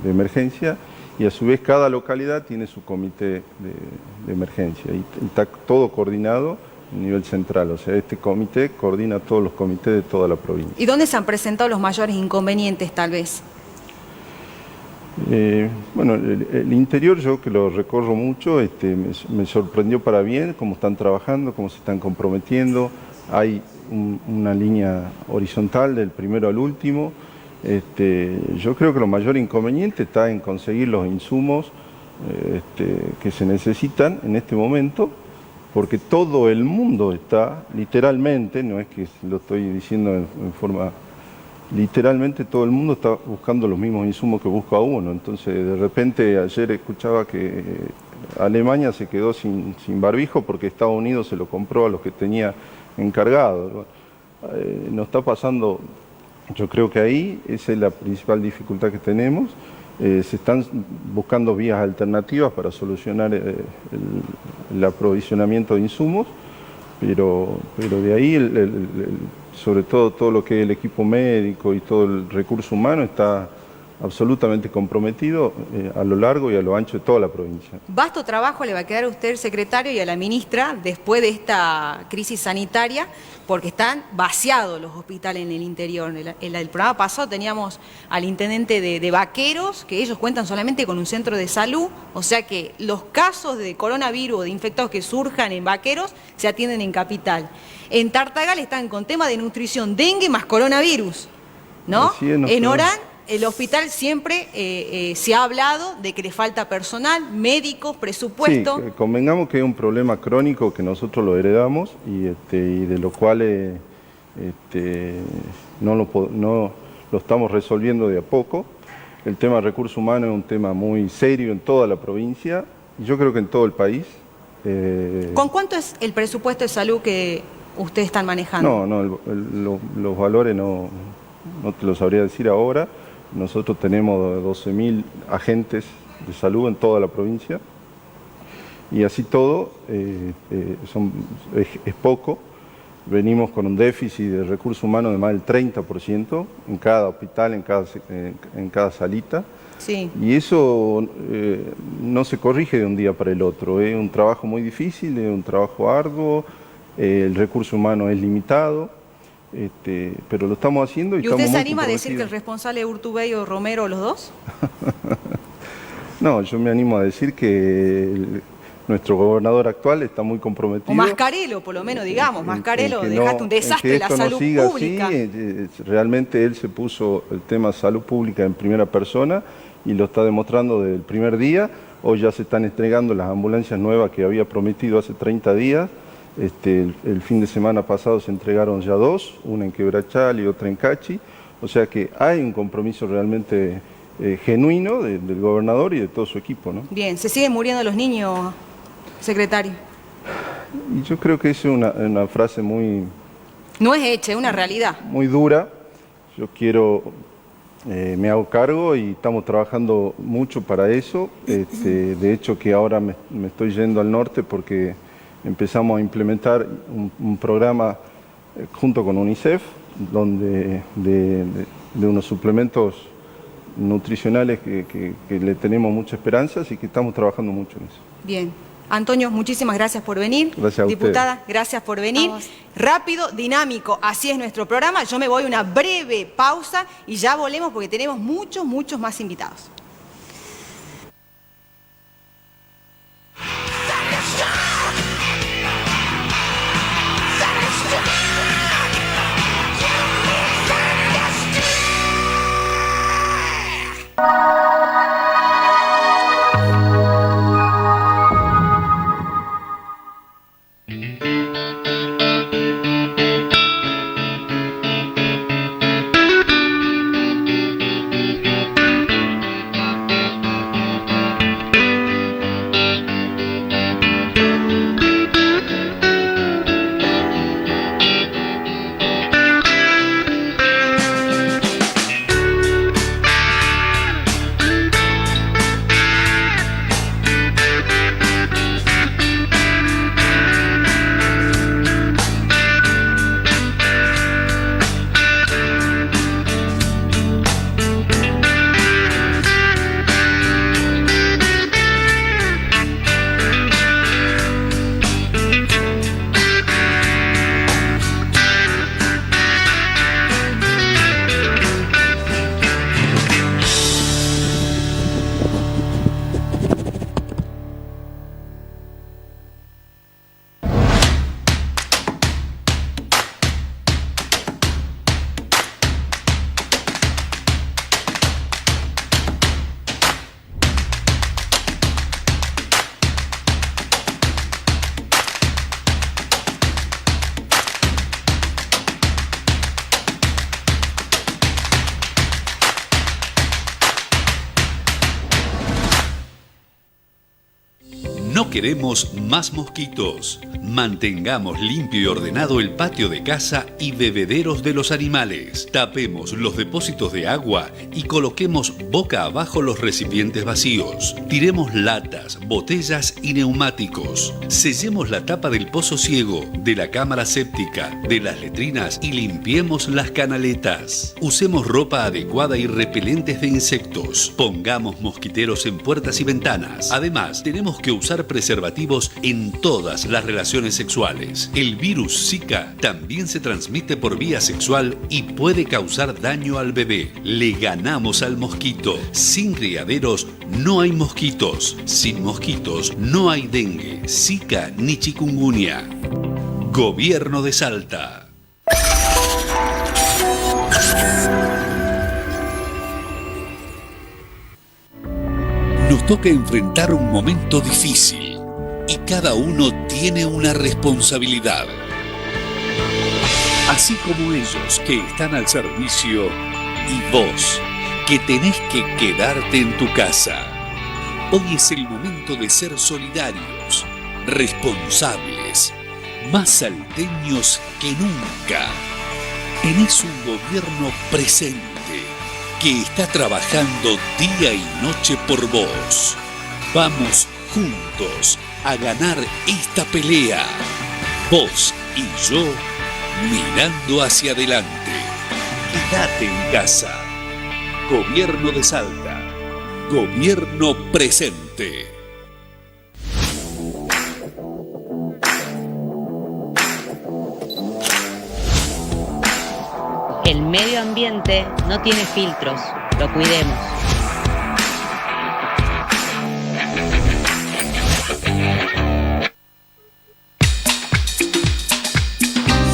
de emergencia, y a su vez cada localidad tiene su comité de emergencia y está todo coordinado a nivel central. O sea, este comité coordina todos los comités de toda la provincia. ¿Y dónde se han presentado los mayores inconvenientes, tal vez? Bueno, el interior, yo que lo recorro mucho, me sorprendió para bien cómo están trabajando, cómo se están comprometiendo. Hay una línea horizontal del primero al último. Yo creo que lo mayor inconveniente está en conseguir los insumos que se necesitan en este momento, porque todo el mundo está, literalmente, no es que lo estoy diciendo en forma... Literalmente todo el mundo está buscando los mismos insumos que busca uno. Entonces, de repente, ayer escuchaba que Alemania se quedó sin barbijo porque Estados Unidos se lo compró a los que tenía encargado. Nos está pasando, yo creo que ahí esa es la principal dificultad que tenemos. Se están buscando vías alternativas para solucionar el aprovisionamiento de insumos, pero de ahí sobre todo lo que es el equipo médico y todo el recurso humano está absolutamente comprometido a lo largo y a lo ancho de toda la provincia. Vasto trabajo le va a quedar a usted, secretario, y a la ministra después de esta crisis sanitaria, porque están vaciados los hospitales en el interior. En el programa pasado teníamos al intendente de Vaqueros, que ellos cuentan solamente con un centro de salud, o sea que los casos de coronavirus o de infectados que surjan en Vaqueros se atienden en Capital. En Tartagal están con tema de nutrición, dengue más coronavirus, ¿no? En Orán, el hospital siempre se ha hablado de que le falta personal, médicos, presupuesto. Sí, convengamos que es un problema crónico que nosotros lo heredamos y de lo cual no lo estamos resolviendo de a poco. El tema de recursos humanos es un tema muy serio en toda la provincia y yo creo que en todo el país. ¿Con cuánto es el presupuesto de salud que ustedes están manejando? Los valores no te lo sabría decir ahora. Nosotros tenemos 12.000 agentes de salud en toda la provincia y así todo es poco. venimos con un déficit de recursos humanos de más del 30% en cada hospital, en cada salita. Sí. Y eso no se corrige de un día para el otro. Es un trabajo muy difícil, es un trabajo arduo, el recurso humano es limitado, pero lo estamos haciendo y estamos muy comprometidos. ¿Y usted se anima a decir que el responsable es Urtubey o Romero, los dos? No, yo me animo a decir que nuestro gobernador actual está muy comprometido. O Mascarello, por lo menos, digamos. Mascarello, dejaste un desastre en la salud pública. Así, realmente él se puso el tema salud pública en primera persona y lo está demostrando desde el primer día. Hoy ya se están entregando las ambulancias nuevas que había prometido hace 30 días. El fin de semana pasado se entregaron ya 2, una en Quebrachal y otra en Cachi. O sea que hay un compromiso realmente genuino del gobernador y de todo su equipo, ¿no? Bien, ¿se siguen muriendo los niños, secretario? Y yo creo que es una frase muy... No es hecha, es una realidad. Muy dura. Yo me hago cargo y estamos trabajando mucho para eso. De hecho que ahora me estoy yendo al norte porque empezamos a implementar un programa junto con UNICEF, donde de unos suplementos nutricionales que le tenemos mucha esperanza, así que estamos trabajando mucho en eso. Bien. Antonio, muchísimas gracias por venir. Gracias a Diputada, usted. gracias por venir. Rápido, dinámico, así es nuestro programa. Yo me voy a una breve pausa y ya volvemos porque tenemos muchos más invitados. No queremos más mosquitos. Mantengamos limpio y ordenado el patio de casa y bebederos de los animales. Tapemos los depósitos de agua y coloquemos boca abajo los recipientes vacíos. Tiremos latas, botellas y neumáticos. Sellemos la tapa del pozo ciego, de la cámara séptica, de las letrinas y limpiemos las canaletas. Usemos ropa adecuada y repelentes de insectos. Pongamos mosquiteros en puertas y ventanas. Además, tenemos que usar preservativos en todas las relaciones sexuales. El virus Zika también se transmite por vía sexual y puede causar daño al bebé. Le ganamos al mosquito. Sin criaderos no hay mosquitos. Sin mosquitos no hay dengue, Zika ni chikungunya. Gobierno de Salta. Nos toca enfrentar un momento difícil y cada uno tiene una responsabilidad. Así como ellos que están al servicio y vos que tenés que quedarte en tu casa. Hoy es el momento de ser solidarios, responsables, más salteños que nunca. Tenés un gobierno presente que está trabajando día y noche por vos. Vamos juntos a ganar esta pelea. Vos y yo Mirando hacia adelante. Quédate en casa. Gobierno de Salta. Gobierno presente. El medio ambiente no tiene filtros, lo cuidemos.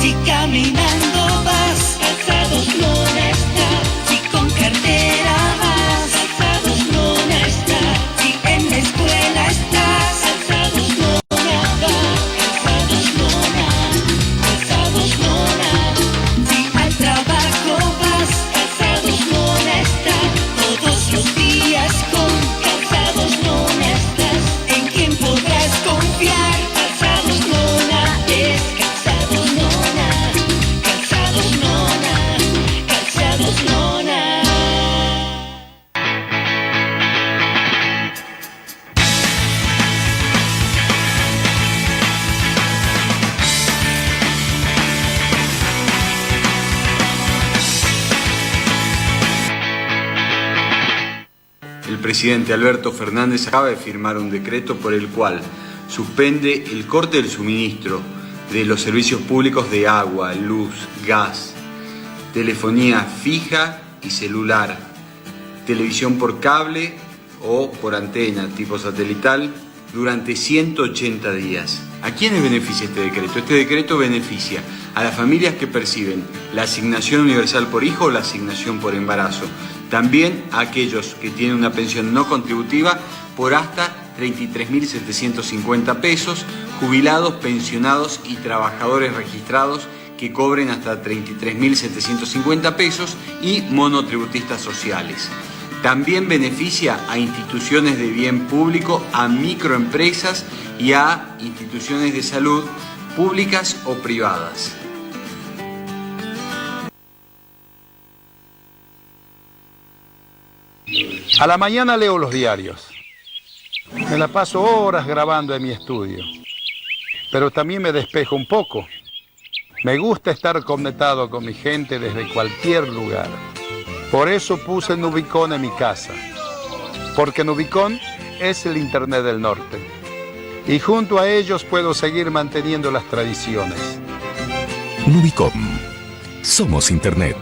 Si caminando vas, Calzados Lona está. Si con cartera vas, Calzados Lona está. Si en la escuela estás, Calzados Lona va. Calzados Lona, Calzados Lona. Si al trabajo vas, Calzados Lona está. Todos los días con Calzados Lona estás. ¿En quién podrás confiar? Calzados Lona es Calzados Lona. Calzados Lona, Calzados Lona. El presidente Alberto Fernández acaba de firmar un decreto por el cual suspende el corte del suministro de los servicios públicos de agua, luz, gas, telefonía fija y celular, televisión por cable o por antena tipo satelital durante 180 días. ¿A quiénes beneficia este decreto? Este decreto beneficia a las familias que perciben la asignación universal por hijo o la asignación por embarazo. También a aquellos que tienen una pensión no contributiva por hasta 33.750 pesos, jubilados, pensionados y trabajadores registrados que cobren hasta 33.750 pesos y monotributistas sociales. También beneficia a instituciones de bien público, a microempresas y a instituciones de salud públicas o privadas. A la mañana leo los diarios. Me la paso horas grabando en mi estudio. Pero también me despejo un poco. Me gusta estar conectado con mi gente desde cualquier lugar. Por eso puse Nubicon en mi casa. Porque Nubicon es el Internet del Norte. Y junto a ellos puedo seguir manteniendo las tradiciones. Nubicom. Somos Internet.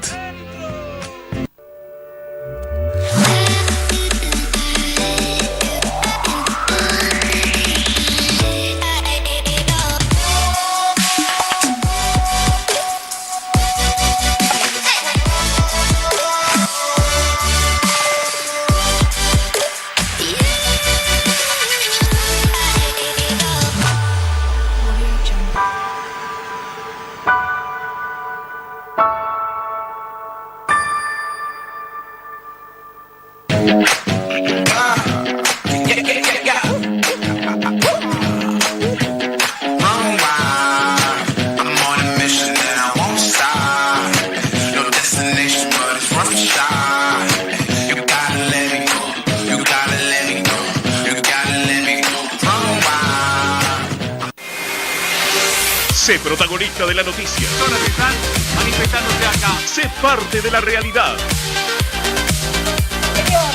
Sé protagonista de la noticia. Personas que están manifestándose acá. Sé parte de la realidad. Señor,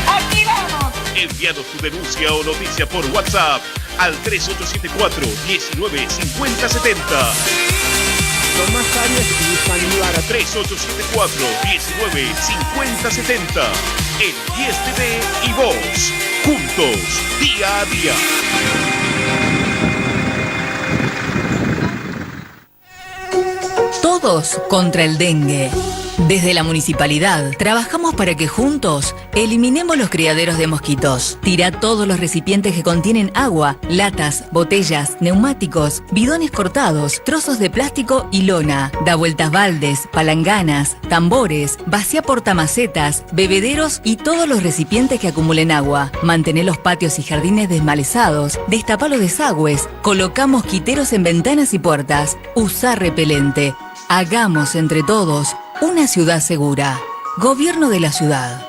aquí vamos. Envíanos tu denuncia o noticia por WhatsApp al 3874 19 50 70. Tomás Arias y Sanguibar. 3874 19 50 70. En 10 TV y vos. Juntos, día a día. Todos contra el dengue. Desde la municipalidad trabajamos para que juntos eliminemos los criaderos de mosquitos. Tira todos los recipientes que contienen agua, latas, botellas, neumáticos, bidones cortados, trozos de plástico y lona. Da vueltas baldes, palanganas, tambores, vacía portamacetas, bebederos y todos los recipientes que acumulen agua. Mantener los patios y jardines desmalezados, destapa los desagües, coloca mosquiteros en ventanas y puertas. Usa repelente. Hagamos entre todos una ciudad segura. Gobierno de la ciudad.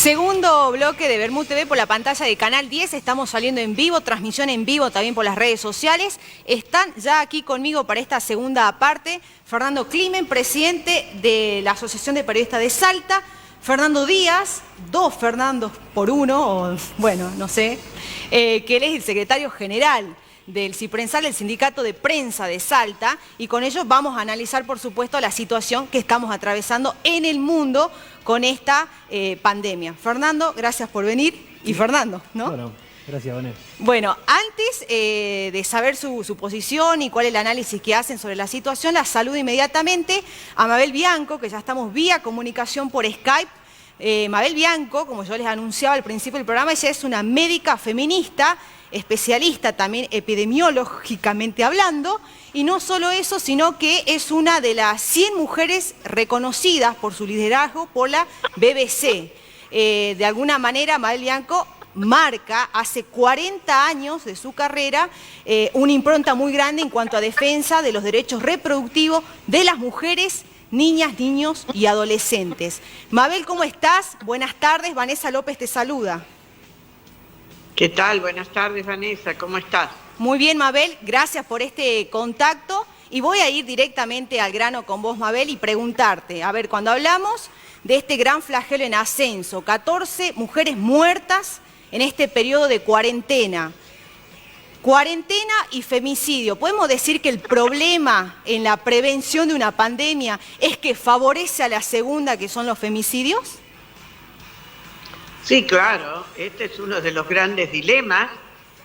Segundo bloque de Bermud TV por la pantalla de Canal 10. Estamos saliendo en vivo, transmisión en vivo también por las redes sociales. Están ya aquí conmigo para esta segunda parte Fernando Climen, presidente de la Asociación de Periodistas de Salta, Fernando Díaz, dos Fernandos por uno, o bueno, no sé, que él es el secretario general del Ciprensal, el Sindicato de Prensa de Salta, y con ellos vamos a analizar, por supuesto, la situación que estamos atravesando en el mundo con esta pandemia. Fernando, gracias por venir. Y Fernando, ¿no? Bueno, gracias, Vanessa. Bueno, antes de saber su posición y cuál es el análisis que hacen sobre la situación, la saludo inmediatamente a Mabel Bianco, que ya estamos vía comunicación por Skype. Mabel Bianco, como yo les anunciaba al principio del programa, ella es una médica feminista, especialista también epidemiológicamente hablando, y no solo eso, sino que es una de las 100 mujeres reconocidas por su liderazgo por la BBC. De alguna manera, Mabel Bianco marca hace 40 años de su carrera una impronta muy grande en cuanto a defensa de los derechos reproductivos de las mujeres, niñas, niños y adolescentes. Mabel, ¿cómo estás? Buenas tardes, Vanessa López te saluda. ¿Qué tal? Buenas tardes, Vanessa, ¿cómo estás? Muy bien, Mabel, gracias por este contacto y voy a ir directamente al grano con vos, Mabel, y preguntarte, a ver, cuando hablamos de este gran flagelo en ascenso, 14 mujeres muertas en este periodo de cuarentena y femicidio, ¿podemos decir que el problema en la prevención de una pandemia es que favorece a la segunda, que son los femicidios? Sí, claro, este es uno de los grandes dilemas,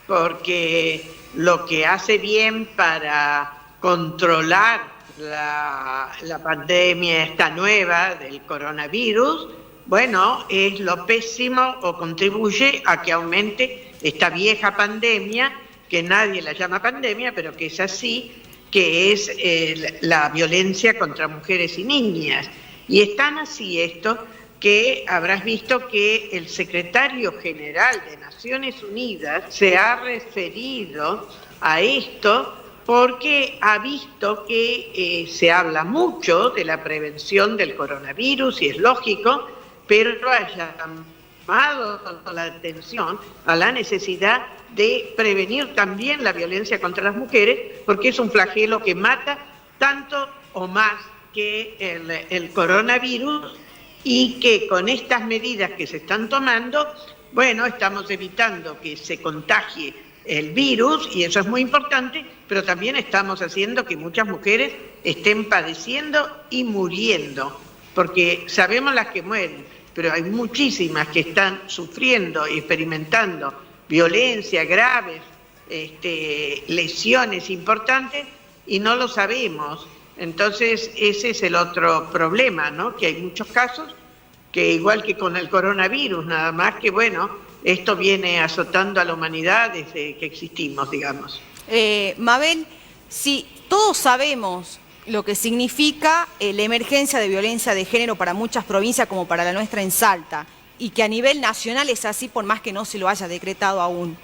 porque lo que hace bien para controlar la pandemia esta nueva del coronavirus, bueno, es lo pésimo o contribuye a que aumente esta vieja pandemia, que nadie la llama pandemia, pero que es así, que es la violencia contra mujeres y niñas. Y es tan así esto que habrás visto que el secretario general de Naciones Unidas se ha referido a esto porque ha visto que se habla mucho de la prevención del coronavirus, y es lógico, pero ha llamado la atención a la necesidad de prevenir también la violencia contra las mujeres, porque es un flagelo que mata tanto o más que el coronavirus, y que con estas medidas que se están tomando, bueno, estamos evitando que se contagie el virus, y eso es muy importante, pero también estamos haciendo que muchas mujeres estén padeciendo y muriendo, porque sabemos las que mueren, pero hay muchísimas que están sufriendo y experimentando violencia, graves lesiones importantes, y no lo sabemos. Entonces ese es el otro problema, ¿no? Que hay muchos casos que, igual que con el coronavirus, nada más que, bueno, esto viene azotando a la humanidad desde que existimos, digamos. Mabel, si todos sabemos lo que significa la emergencia de violencia de género para muchas provincias como para la nuestra en Salta, y que a nivel nacional es así por más que no se lo haya decretado aún,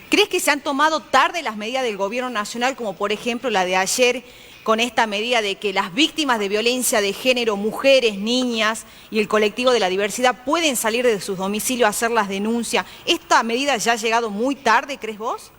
¿crees que se han tomado tarde las medidas del gobierno nacional, como por ejemplo la de ayer, con esta medida de que las víctimas de violencia de género, mujeres, niñas y el colectivo de la diversidad, pueden salir de sus domicilios a hacer las denuncias? ¿Esta medida ya ha llegado muy tarde, crees vos?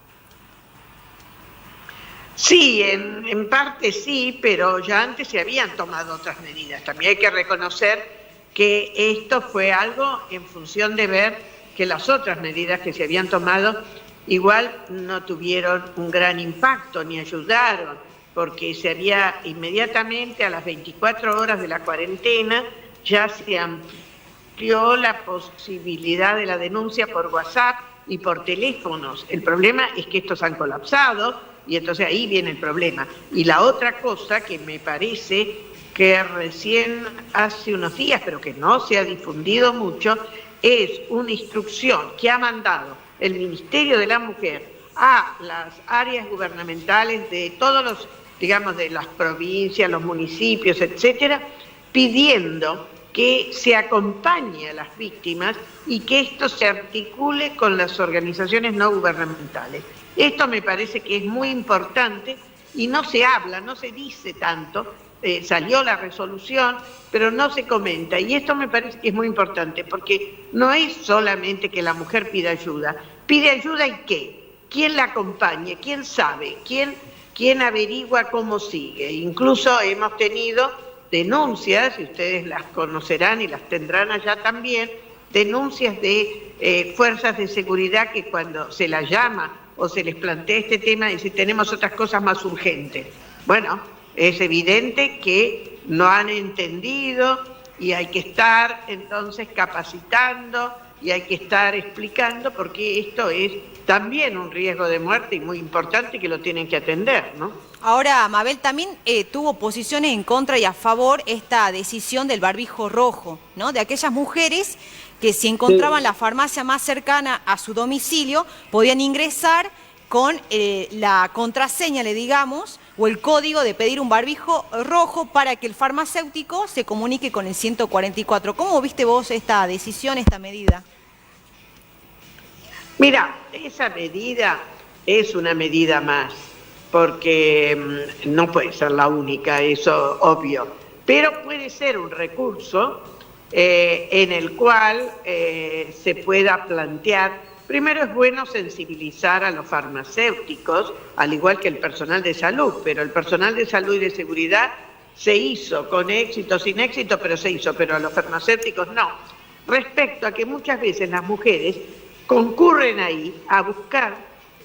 Sí, en parte sí, pero ya antes se habían tomado otras medidas. También hay que reconocer que esto fue algo en función de ver que las otras medidas que se habían tomado igual no tuvieron un gran impacto ni ayudaron, porque se había inmediatamente a las 24 horas de la cuarentena ya se amplió la posibilidad de la denuncia por WhatsApp y por teléfonos. El problema es que estos han colapsado, y entonces ahí viene el problema. Y la otra cosa que me parece que recién hace unos días, pero que no se ha difundido mucho, es una instrucción que ha mandado el Ministerio de la Mujer a las áreas gubernamentales de todos los, digamos, de las provincias, los municipios, etcétera, pidiendo que se acompañe a las víctimas y que esto se articule con las organizaciones no gubernamentales. Esto me parece que es muy importante y no se habla, no se dice tanto, salió la resolución, pero no se comenta. Y esto me parece que es muy importante, porque no es solamente que la mujer pida ayuda. ¿Pide ayuda y qué? ¿Quién la acompaña? ¿Quién sabe? ¿Quién averigua cómo sigue? Incluso hemos tenido denuncias, y ustedes las conocerán y las tendrán allá también, denuncias de fuerzas de seguridad que cuando se las llama o se les plantea este tema dicen tenemos otras cosas más urgentes. Bueno, es evidente que no han entendido y hay que estar entonces capacitando y hay que estar explicando porque esto es también un riesgo de muerte y muy importante que lo tienen que atender, ¿no? Ahora, Mabel, también tuvo posiciones en contra y a favor esta decisión del barbijo rojo, ¿no? De aquellas mujeres que si encontraban la farmacia más cercana a su domicilio, podían ingresar con la contraseña, le digamos, o el código de pedir un barbijo rojo para que el farmacéutico se comunique con el 144. ¿Cómo viste vos esta decisión, esta medida? Mira, esa medida es una medida más, porque no puede ser la única, eso obvio, pero puede ser un recurso en el cual se pueda plantear. Primero es bueno sensibilizar a los farmacéuticos, al igual que el personal de salud, pero el personal de salud y de seguridad se hizo, con éxito, sin éxito, pero se hizo, pero a los farmacéuticos no. Respecto a que muchas veces las mujeres concurren ahí a buscar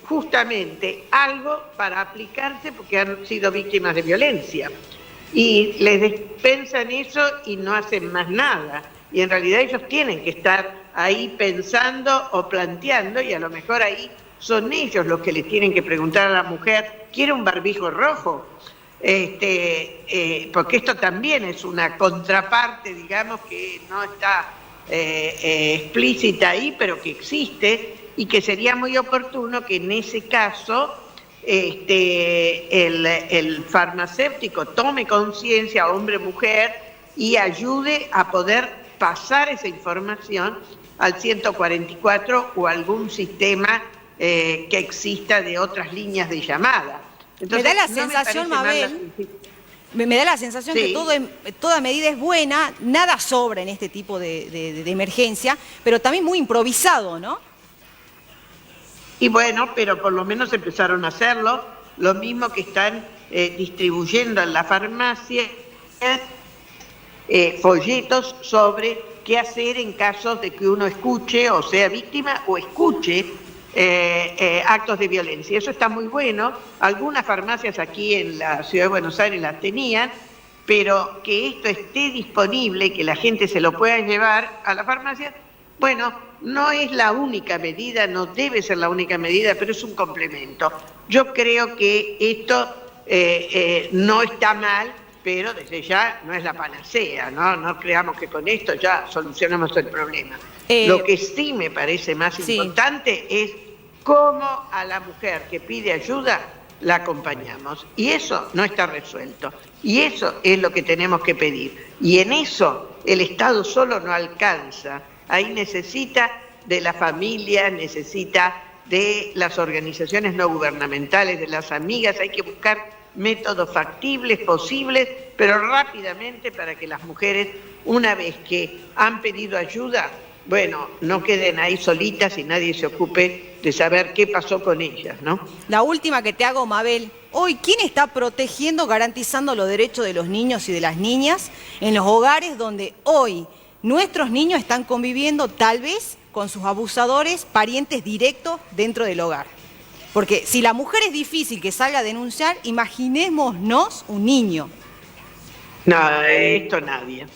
justamente algo para aplicarse porque han sido víctimas de violencia. Y les dispensan eso y no hacen más nada. Y en realidad ellos tienen que estar ahí pensando o planteando, y a lo mejor ahí son ellos los que le tienen que preguntar a la mujer, ¿quiere un barbijo rojo? Porque esto también es una contraparte, digamos, que no está explícita ahí, pero que existe, y que sería muy oportuno que en ese caso el farmacéutico tome conciencia, hombre o mujer, y ayude a poder pasar esa información al 144 o algún sistema que exista de otras líneas de llamada. Entonces, me da la sensación, Mabel, me da la sensación que toda medida es buena, nada sobra en este tipo de emergencia, pero también muy improvisado, ¿no? Y bueno, pero por lo menos empezaron a hacerlo, lo mismo que están distribuyendo en la farmacia folletos sobre qué hacer en casos de que uno escuche o sea víctima o escuche actos de violencia. Eso está muy bueno. Algunas farmacias aquí en la Ciudad de Buenos Aires las tenían, pero que esto esté disponible, que la gente se lo pueda llevar a la farmacia, bueno, no es la única medida, no debe ser la única medida, pero es un complemento. Yo creo que esto no está mal, pero desde ya no es la panacea, ¿no? No creamos que con esto ya solucionamos el problema. Lo que sí me parece más importante es cómo a la mujer que pide ayuda la acompañamos. Y eso no está resuelto. Y eso es lo que tenemos que pedir. Y en eso el Estado solo no alcanza. Ahí necesita de la familia, necesita de las organizaciones no gubernamentales, de las amigas. Hay que buscar métodos factibles, posibles, pero rápidamente para que las mujeres, una vez que han pedido ayuda, bueno, no queden ahí solitas y nadie se ocupe de saber qué pasó con ellas, ¿no? La última que te hago, Mabel. Hoy, ¿quién está protegiendo, garantizando los derechos de los niños y de las niñas en los hogares donde hoy nuestros niños están conviviendo tal vez con sus abusadores, parientes directos dentro del hogar? Porque si la mujer es difícil que salga a denunciar, imaginémonos un niño. No, esto nadie.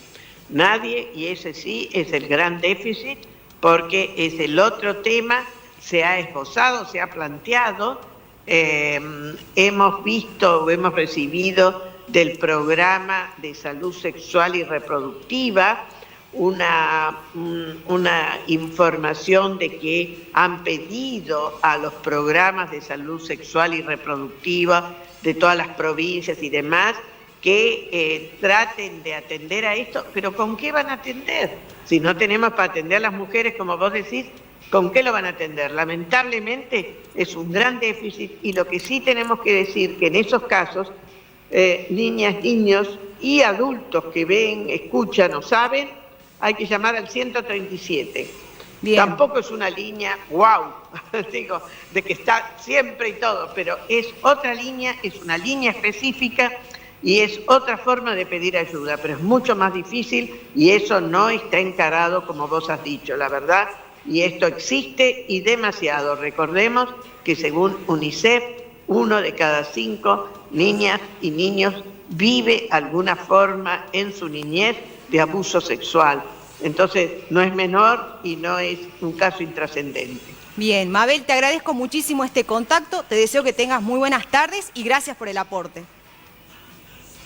Nadie, y ese sí es el gran déficit, porque es el otro tema, se ha esbozado, se ha planteado, hemos visto o hemos recibido del programa de salud sexual y reproductiva una información de que han pedido a los programas de salud sexual y reproductiva de todas las provincias y demás que traten de atender a esto, pero ¿con qué van a atender? Si no tenemos para atender a las mujeres, como vos decís, ¿con qué lo van a atender? Lamentablemente es un gran déficit, y lo que sí tenemos que decir que en esos casos niñas, niños y adultos que ven, escuchan o saben, hay que llamar al 137. Bien. Tampoco es una línea, wow, digo, de que está siempre y todo, pero es otra línea, es una línea específica y es otra forma de pedir ayuda, pero es mucho más difícil y eso no está encarado como vos has dicho, la verdad, y esto existe y demasiado. Recordemos que según UNICEF, 1 de cada 5 niñas y niños vive alguna forma en su niñez de abuso sexual. Entonces, no es menor y no es un caso intrascendente. Bien, Mabel, te agradezco muchísimo este contacto, te deseo que tengas muy buenas tardes y gracias por el aporte.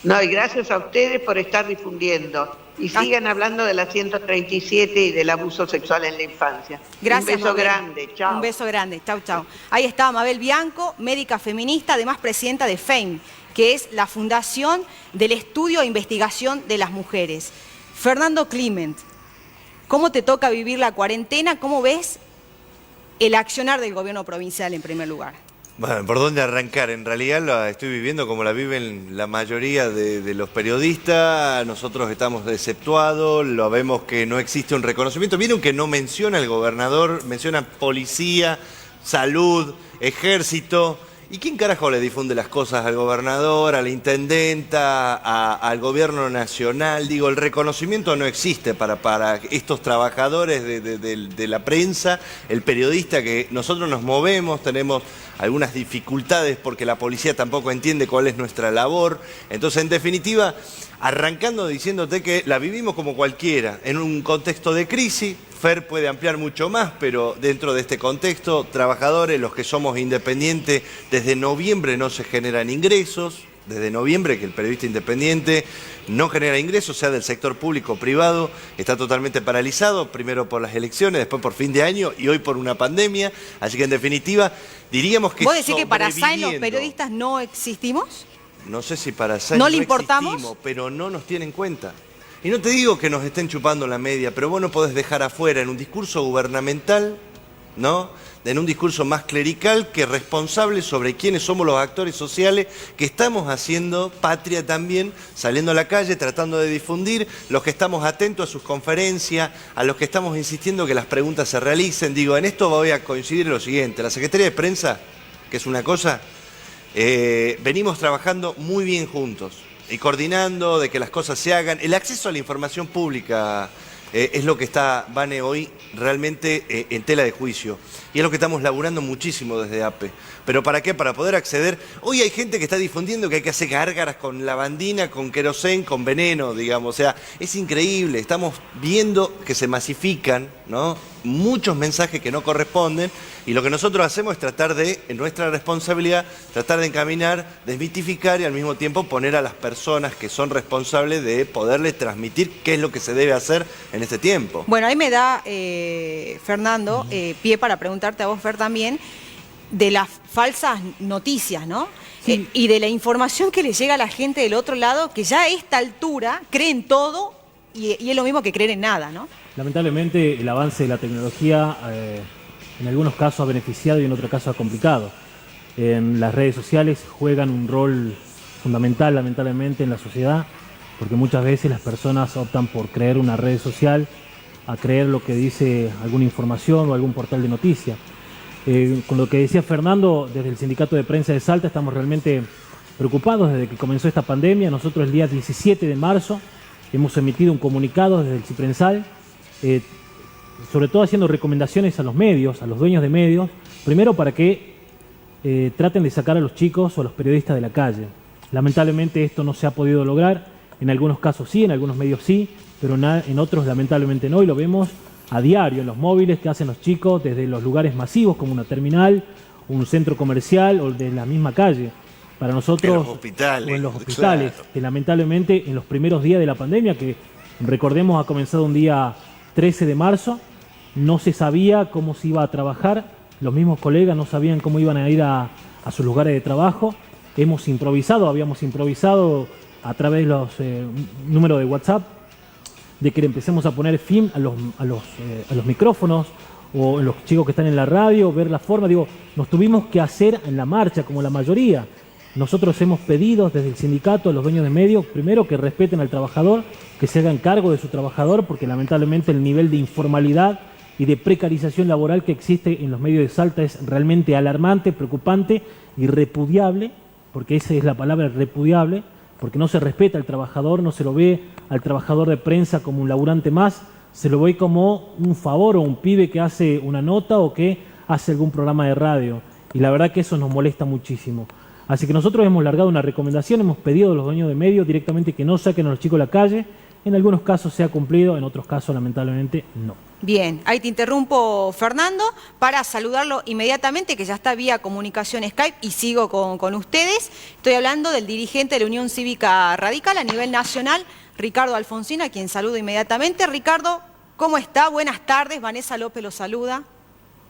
No, y gracias a ustedes por estar difundiendo. Y sigan hablando de la 137 y del abuso sexual en la infancia. Gracias, un beso Mabel. grande, chao. Un beso grande, chao, chao. Ahí está Mabel Bianco, médica feminista, además presidenta de FAME, que es la Fundación del Estudio e Investigación de las Mujeres. Fernando Clement, ¿cómo te toca vivir la cuarentena? ¿Cómo ves el accionar del gobierno provincial en primer lugar? Bueno, ¿por dónde arrancar? En realidad la estoy viviendo como la viven la mayoría de los periodistas. Nosotros estamos exceptuados, lo vemos que no existe un reconocimiento. Vieron que no menciona el gobernador, menciona policía, salud, ejército. ¿Y quién carajo le difunde las cosas al gobernador, a la intendenta, al gobierno nacional? Digo, el reconocimiento no existe para estos trabajadores de la prensa, el periodista, que nosotros nos movemos, tenemos algunas dificultades porque la policía tampoco entiende cuál es nuestra labor. Entonces, en definitiva, arrancando diciéndote que la vivimos como cualquiera, en un contexto de crisis. Fer puede ampliar mucho más, pero dentro de este contexto, trabajadores, los que somos independientes, desde noviembre no se generan ingresos, desde noviembre que el periodista independiente no genera ingresos, sea del sector público o privado, está totalmente paralizado, primero por las elecciones, después por fin de año y hoy por una pandemia, así que en definitiva diríamos que ¿vos decís que para SAIN los periodistas no existimos? No sé si para SAIN ¿No le importamos? Existimos, pero no nos tienen en cuenta. Y no te digo que nos estén chupando la media, pero vos no podés dejar afuera en un discurso gubernamental, ¿no? En un discurso más clerical que responsable sobre quiénes somos los actores sociales que estamos haciendo patria también, saliendo a la calle, tratando de difundir, los que estamos atentos a sus conferencias, a los que estamos insistiendo que las preguntas se realicen. Digo, en esto voy a coincidir en lo siguiente. La Secretaría de Prensa, que es una cosa, venimos trabajando muy bien juntos y coordinando de que las cosas se hagan. El acceso a la información pública es lo que está, Vane, hoy realmente en tela de juicio. Y es lo que estamos laburando muchísimo desde APE. ¿Pero para qué? Para poder acceder. Hoy hay gente que está difundiendo que hay que hacer gárgaras con lavandina, con querosén, con veneno, digamos. O sea, es increíble. Estamos viendo que se masifican, ¿no?, muchos mensajes que no corresponden. Y lo que nosotros hacemos es tratar de, en nuestra responsabilidad, tratar de encaminar, desmitificar y al mismo tiempo poner a las personas que son responsables de poderles transmitir qué es lo que se debe hacer en este tiempo. Bueno, ahí me da, Fernando, pie para preguntarte a vos, Fer, también, de las falsas noticias, ¿no? Sí. Y de la información que le llega a la gente del otro lado, que ya a esta altura creen todo y es lo mismo que creer en nada, ¿no? Lamentablemente el avance de la tecnología en algunos casos ha beneficiado y en otros casos ha complicado. Las redes sociales juegan un rol fundamental, lamentablemente, en la sociedad, porque muchas veces las personas optan por creer una red social, a creer lo que dice alguna información o algún portal de noticias. Con lo que decía Fernando, desde el Sindicato de Prensa de Salta estamos realmente preocupados desde que comenzó esta pandemia. Nosotros el día 17 de marzo hemos emitido un comunicado desde el Ciprensal, sobre todo haciendo recomendaciones a los medios, a los dueños de medios, primero para que traten de sacar a los chicos o a los periodistas de la calle. Lamentablemente esto no se ha podido lograr, en algunos casos sí, en algunos medios sí, pero en otros lamentablemente no, y lo vemos a diario en los móviles que hacen los chicos desde los lugares masivos como una terminal, un centro comercial o de la misma calle. Para nosotros, en los hospitales, o en los hospitales, claro, que lamentablemente en los primeros días de la pandemia, que recordemos ha comenzado un día 13 de marzo, no se sabía cómo se iba a trabajar, los mismos colegas no sabían cómo iban a ir a sus lugares de trabajo. Habíamos improvisado a través de los números de WhatsApp, de que le empecemos a poner fin a los micrófonos o en los chicos que están en la radio, ver la forma. Digo, nos tuvimos que hacer en la marcha, como la mayoría. Nosotros hemos pedido desde el sindicato a los dueños de medios, primero que respeten al trabajador, que se hagan cargo de su trabajador, porque lamentablemente el nivel de informalidad y de precarización laboral que existe en los medios de Salta es realmente alarmante, preocupante y repudiable, porque esa es la palabra, repudiable, porque no se respeta al trabajador, no se lo ve al trabajador de prensa como un laburante más, se lo ve como un favor o un pibe que hace una nota o que hace algún programa de radio. Y la verdad que eso nos molesta muchísimo. Así que nosotros hemos largado una recomendación, hemos pedido a los dueños de medios directamente que no saquen a los chicos a la calle. En algunos casos se ha cumplido, en otros casos lamentablemente no. Bien, ahí te interrumpo, Fernando, para saludarlo inmediatamente, que ya está vía comunicación Skype y sigo con ustedes. Estoy hablando del dirigente de la Unión Cívica Radical a nivel nacional, Ricardo Alfonsín, a quien saludo inmediatamente. Ricardo, ¿cómo está? Buenas tardes, Vanessa López lo saluda.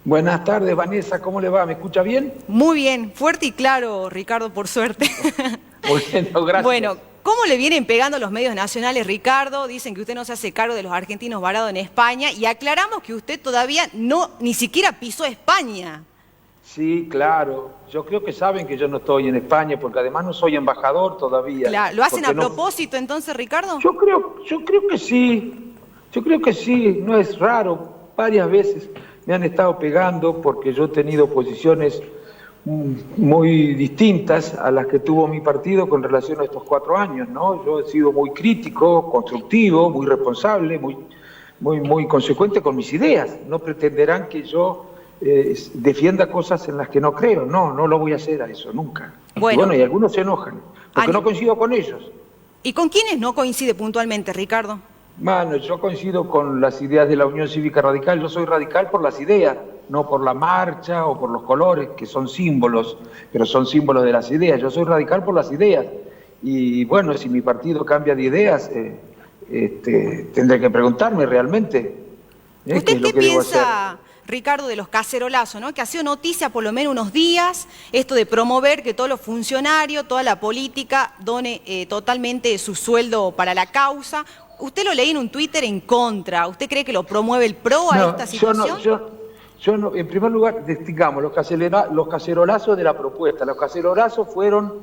Buenas tardes, Vanessa, ¿cómo le va? ¿Me escucha bien? Muy bien, fuerte y claro, Ricardo, por suerte. Bueno, gracias. Bueno, ¿cómo le vienen pegando los medios nacionales, Ricardo? Dicen que usted no se hace cargo de los argentinos varados en España y aclaramos que usted todavía ni siquiera pisó España. Sí, claro. Yo creo que saben que yo no estoy en España porque además no soy embajador todavía. Claro. ¿Lo hacen a propósito entonces, Ricardo? Yo creo que sí. Yo creo que sí. No es raro. Varias veces me han estado pegando porque yo he tenido posiciones muy distintas a las que tuvo mi partido con relación a estos 4 años, ¿no? Yo he sido muy crítico, constructivo, muy responsable, muy consecuente con mis ideas. No pretenderán que yo defienda cosas en las que no creo. No lo voy a hacer a eso, nunca. Bueno, y algunos se enojan, porque no coincido con ellos. ¿Y con quiénes no coincide puntualmente, Ricardo? Bueno, yo coincido con las ideas de la Unión Cívica Radical. Yo soy radical por las ideas, no por la marcha o por los colores, que son símbolos, pero son símbolos de las ideas. Yo soy radical por las ideas. Y bueno, si mi partido cambia de ideas, tendré que preguntarme realmente. ¿Usted qué piensa, Ricardo, de los cacerolazos, ¿no? Que ha sido noticia por lo menos unos días, esto de promover que todos los funcionarios, toda la política done totalmente su sueldo para la causa? Usted lo leí en un Twitter en contra. ¿Usted cree que lo promueve el PRO a esta situación? Yo no. En primer lugar, distingamos los cacerolazos de la propuesta. Los cacerolazos fueron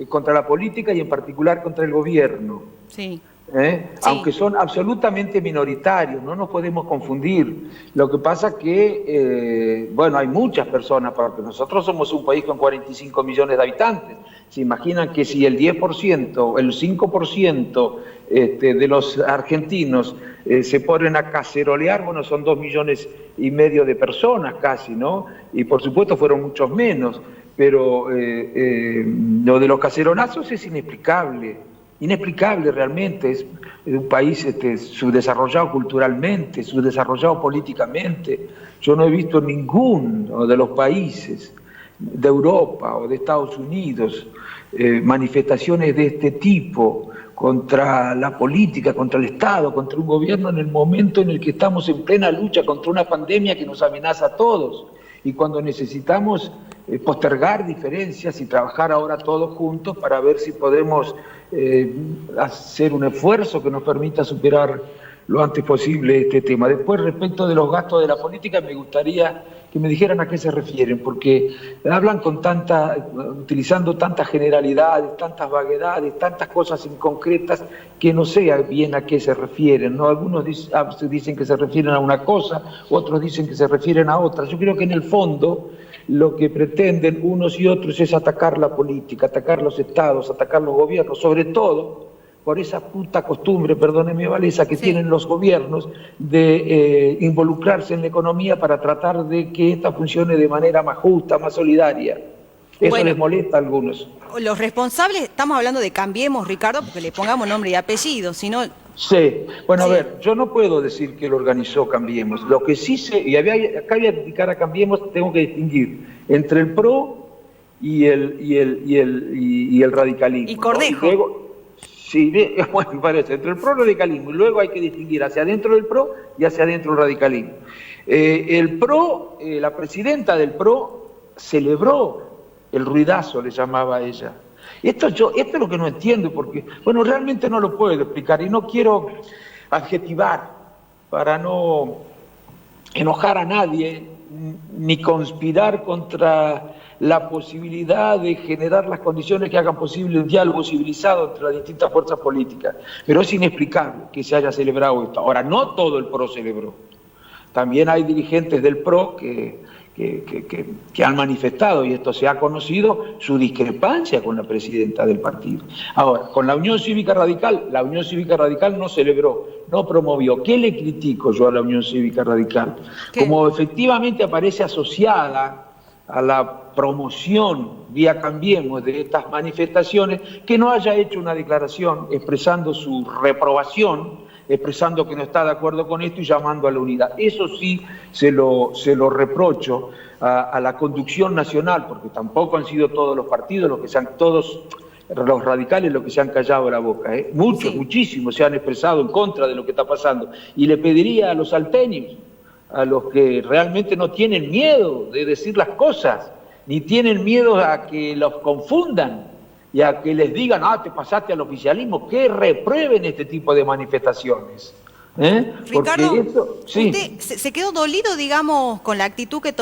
contra la política y en particular contra el gobierno. Sí. Sí. Aunque son absolutamente minoritarios, no nos podemos confundir. Lo que pasa que, hay muchas personas, porque nosotros somos un país con 45 millones de habitantes. Se imaginan que si el 10%, el 5% de los argentinos se ponen a cacerolear, son 2,5 millones de personas casi, ¿no? Y por supuesto fueron muchos menos, pero lo de los cacerolazos es inexplicable realmente. Es un país subdesarrollado culturalmente, subdesarrollado políticamente. Yo no he visto ninguno de los países de Europa o de Estados Unidos manifestaciones de este tipo contra la política, contra el Estado, contra un gobierno en el momento en el que estamos en plena lucha contra una pandemia que nos amenaza a todos y cuando necesitamos postergar diferencias y trabajar ahora todos juntos para ver si podemos hacer un esfuerzo que nos permita superar lo antes posible este tema. Después, respecto de los gastos de la política, me gustaría que me dijeran a qué se refieren, porque hablan utilizando tantas generalidades, tantas vaguedades, tantas cosas inconcretas, que no sé bien a qué se refieren, ¿no? Algunos dicen que se refieren a una cosa, otros dicen que se refieren a otra. Yo creo que en el fondo lo que pretenden unos y otros es atacar la política, atacar los estados, atacar los gobiernos, sobre todo por esa puta costumbre, perdóneme Vanessa, que tienen los gobiernos de involucrarse en la economía para tratar de que esta funcione de manera más justa, más solidaria. Eso les molesta a algunos. Los responsables, estamos hablando de Cambiemos, Ricardo, porque le pongamos nombre y apellido, si no... Sí, a ver, yo no puedo decir que lo organizó Cambiemos. Lo que sí sé, y acá voy a criticar a Cambiemos, tengo que distinguir entre el PRO y el radicalismo. Y Cornejo. ¿No? Y luego, sí, me parece, entre el PRO y el radicalismo, y luego hay que distinguir hacia adentro del PRO y hacia adentro del radicalismo. El PRO, la presidenta del PRO celebró el ruidazo, le llamaba a ella. Esto es lo que no entiendo, porque, realmente no lo puedo explicar y no quiero adjetivar para no enojar a nadie ni conspirar contra la posibilidad de generar las condiciones que hagan posible un diálogo civilizado entre las distintas fuerzas políticas. Pero es inexplicable que se haya celebrado esto. Ahora, no todo el PRO celebró. También hay dirigentes del PRO que han manifestado, y esto se ha conocido, su discrepancia con la presidenta del partido. Ahora, con la Unión Cívica Radical no celebró, no promovió. ¿Qué le critico yo a la Unión Cívica Radical? Como efectivamente aparece asociada a la promoción vía Cambiemos de estas manifestaciones, que no haya hecho una declaración expresando su reprobación, expresando que no está de acuerdo con esto y llamando a la unidad. Eso sí se lo reprocho a la conducción nacional, porque tampoco han sido todos los partidos los radicales los que se han callado la boca. Muchísimos se han expresado en contra de lo que está pasando. Y le pediría a los salteños, a los que realmente no tienen miedo de decir las cosas, ni tienen miedo a que los confundan y a que les digan, te pasaste al oficialismo, que reprueben este tipo de manifestaciones. Ricardo, esto, sí. ¿Usted se quedó dolido, digamos, con la actitud que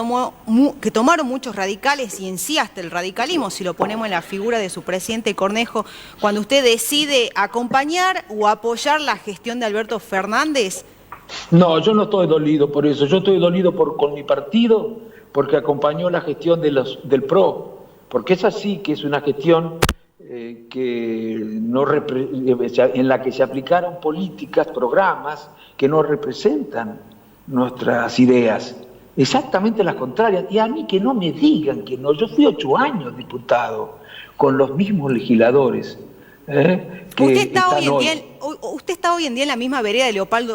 tomaron muchos radicales, y en sí hasta el radicalismo, si lo ponemos en la figura de su presidente Cornejo, cuando usted decide acompañar o apoyar la gestión de Alberto Fernández? No, yo no estoy dolido por eso. Yo estoy dolido con mi partido, porque acompañó la gestión del PRO, porque es así, que es una gestión en la que se aplicaron políticas, programas que no representan nuestras ideas, exactamente las contrarias. Y a mí que no me digan que no. Yo fui 8 años diputado con los mismos legisladores. ¿Usted está hoy en día en la misma vereda de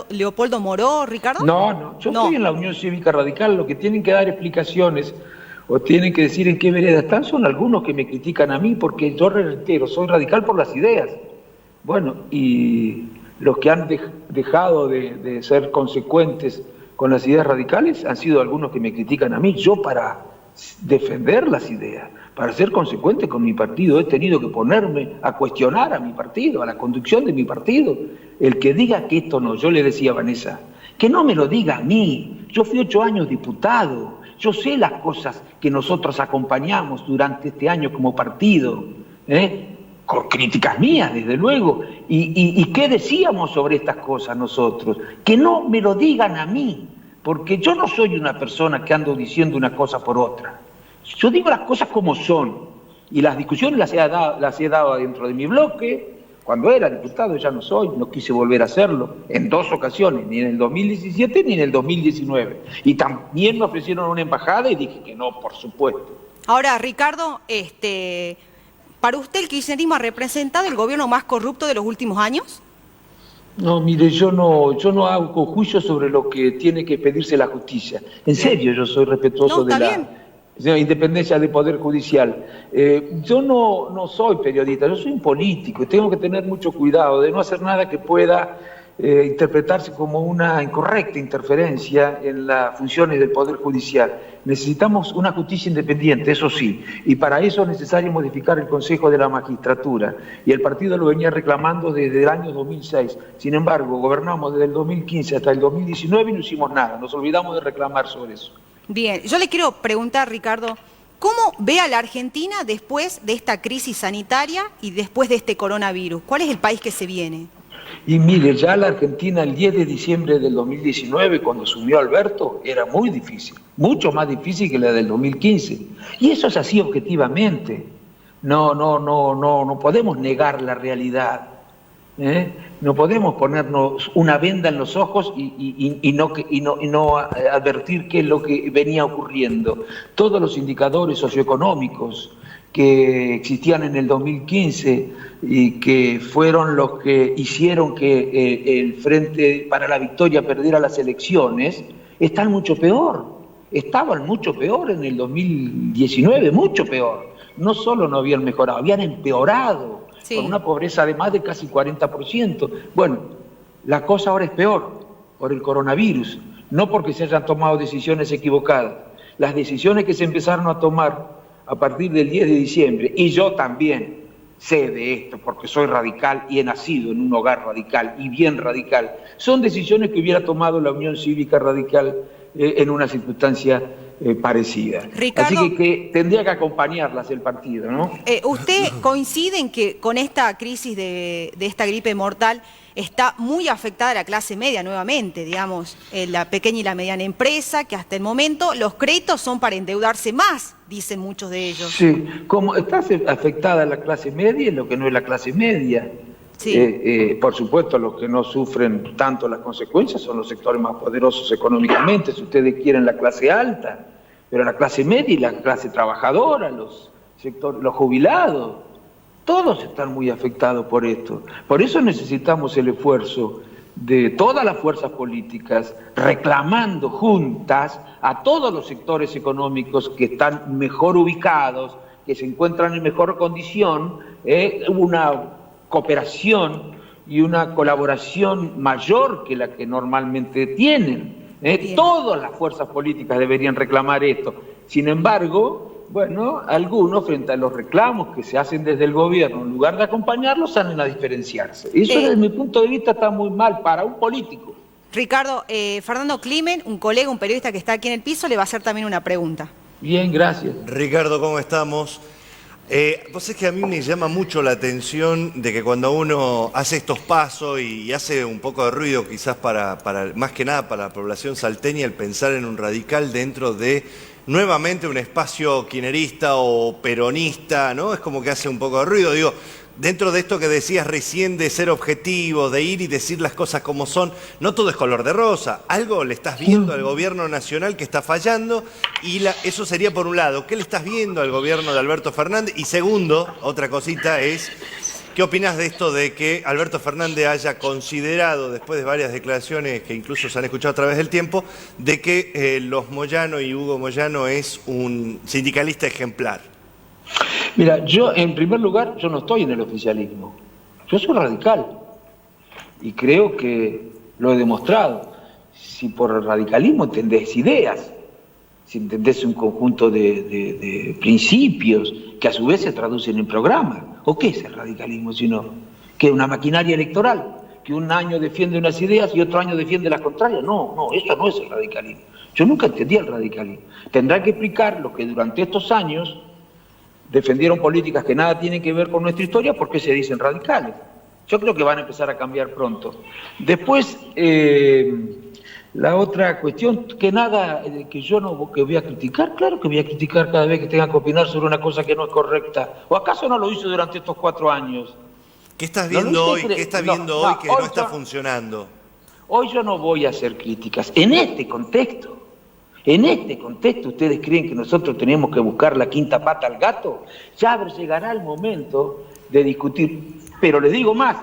Leopoldo Moró, Ricardo? No, yo estoy en la Unión Cívica Radical. Lo que tienen que dar explicaciones o tienen que decir en qué vereda están son algunos que me critican a mí, porque yo reitero, soy radical por las ideas. Bueno, y los que han dejado de ser consecuentes con las ideas radicales han sido algunos que me critican a mí. Yo, para defender las ideas, para ser consecuente con mi partido, he tenido que ponerme a cuestionar a mi partido, a la conducción de mi partido. El que diga que esto no, yo le decía a Vanessa, que no me lo diga a mí. Yo fui 8 años diputado, yo sé las cosas que nosotros acompañamos durante este año como partido, con críticas mías, desde luego. ¿Y qué decíamos sobre estas cosas nosotros? Que no me lo digan a mí, porque yo no soy una persona que ando diciendo una cosa por otra. Yo digo las cosas como son, y las discusiones las he dado dentro de mi bloque. Cuando era diputado, ya no soy, no quise volver a hacerlo, en 2 ocasiones, ni en el 2017 ni en el 2019. Y también me ofrecieron una embajada y dije que no, por supuesto. Ahora, Ricardo, ¿para usted el kirchnerismo ha representado el gobierno más corrupto de los últimos años? No, mire, yo no hago juicio sobre lo que tiene que pedirse la justicia. En serio, yo soy respetuoso de la independencia del Poder Judicial. Yo no soy periodista, yo soy un político y tengo que tener mucho cuidado de no hacer nada que pueda interpretarse como una incorrecta interferencia en las funciones del Poder Judicial. Necesitamos una justicia independiente, eso sí, y para eso es necesario modificar el Consejo de la Magistratura, y el partido lo venía reclamando desde el año 2006. Sin embargo, gobernamos desde el 2015 hasta el 2019 y no hicimos nada, nos olvidamos de reclamar sobre eso. Bien, yo le quiero preguntar, Ricardo, ¿cómo ve a la Argentina después de esta crisis sanitaria y después de este coronavirus? ¿Cuál es el país que se viene? Y mire, ya la Argentina el 10 de diciembre del 2019, cuando asumió Alberto, era muy difícil, mucho más difícil que la del 2015. Y eso es así objetivamente. No podemos negar la realidad. No podemos ponernos una venda en los ojos y no advertir qué es lo que venía ocurriendo. Todos los indicadores socioeconómicos que existían en el 2015 y que fueron los que hicieron que el Frente para la Victoria perdiera las elecciones, están mucho peor. Estaban mucho peor en el 2019, mucho peor. No solo no habían mejorado, habían empeorado. Sí. Con una pobreza de más de casi 40%. Bueno, la cosa ahora es peor por el coronavirus, no porque se hayan tomado decisiones equivocadas. Las decisiones que se empezaron a tomar a partir del 10 de diciembre, y yo también sé de esto porque soy radical y he nacido en un hogar radical y bien radical, son decisiones que hubiera tomado la Unión Cívica Radical en una circunstancia parecida. Ricardo, así que tendría que acompañarlas el partido, ¿no? ¿Usted coincide en que con esta crisis de esta gripe mortal está muy afectada la clase media nuevamente, digamos, la pequeña y la mediana empresa, que hasta el momento los créditos son para endeudarse más, dicen muchos de ellos? Sí, como está afectada la clase media y lo que no es la clase media. Sí. Por supuesto, los que no sufren tanto las consecuencias son los sectores más poderosos económicamente, si ustedes quieren la clase alta, pero la clase media y la clase trabajadora, los jubilados, todos están muy afectados por esto. Por eso necesitamos el esfuerzo de todas las fuerzas políticas, reclamando juntas a todos los sectores económicos que están mejor ubicados, que se encuentran en mejor condición, una cooperación y una colaboración mayor que la que normalmente tienen. Todas las fuerzas políticas deberían reclamar esto. Sin embargo, bueno, algunos frente a los reclamos que se hacen desde el gobierno, en lugar de acompañarlos, salen a diferenciarse. Eso desde mi punto de vista está muy mal para un político. Ricardo, Fernando Climen, un colega, un periodista que está aquí en el piso, le va a hacer también una pregunta. Bien, gracias. Ricardo, ¿cómo estamos? Vos es que a mí me llama mucho la atención de que cuando uno hace estos pasos y hace un poco de ruido, quizás para más que nada para la población salteña, el pensar en un radical dentro de nuevamente un espacio kirchnerista o peronista, ¿no? Es como que hace un poco de ruido. Digo, dentro de esto que decías recién de ser objetivo, de ir y decir las cosas como son, no todo es color de rosa. Algo le estás viendo al gobierno nacional que está fallando y eso sería por un lado. ¿Qué le estás viendo al gobierno de Alberto Fernández? Y segundo, otra cosita es, ¿qué opinás de esto de que Alberto Fernández haya considerado, después de varias declaraciones que incluso se han escuchado a través del tiempo, de que los Moyano y Hugo Moyano es un sindicalista ejemplar? Mira, yo en primer lugar, yo no estoy en el oficialismo. Yo soy radical y creo que lo he demostrado. Si por el radicalismo entendés ideas, si entendés un conjunto de principios que a su vez se traducen en programas. ¿O qué es el radicalismo sino que una maquinaria electoral? Que un año defiende unas ideas y otro año defiende las contrarias. No, eso no es el radicalismo. Yo nunca entendí el radicalismo. Tendrá que explicar lo que durante estos años defendieron políticas que nada tienen que ver con nuestra historia, ¿por qué se dicen radicales? Yo creo que van a empezar a cambiar pronto. Después, la otra cuestión, que nada, que yo no que voy a criticar, claro que voy a criticar cada vez que tenga que opinar sobre una cosa que no es correcta. ¿O acaso no lo hizo durante estos 4 años? ¿Qué estás viendo hoy? ¿Qué estás viendo hoy que no está funcionando? Hoy yo no voy a hacer críticas. En este contexto, ¿ustedes creen que nosotros tenemos que buscar la quinta pata al gato? Ya llegará el momento de discutir. Pero les digo más,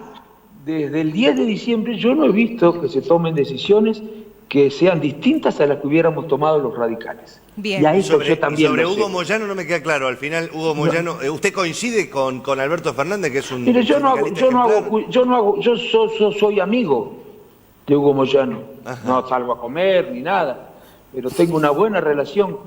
desde el 10 de diciembre yo no he visto que se tomen decisiones que sean distintas a las que hubiéramos tomado los radicales. Bien. Y a eso yo también sobre lo Hugo sé. Moyano no me queda claro. Al final, Hugo Moyano, ¿usted coincide con Alberto Fernández, que es un... Mire, yo soy amigo de Hugo Moyano. Ajá. No salgo a comer ni nada, pero tengo una buena relación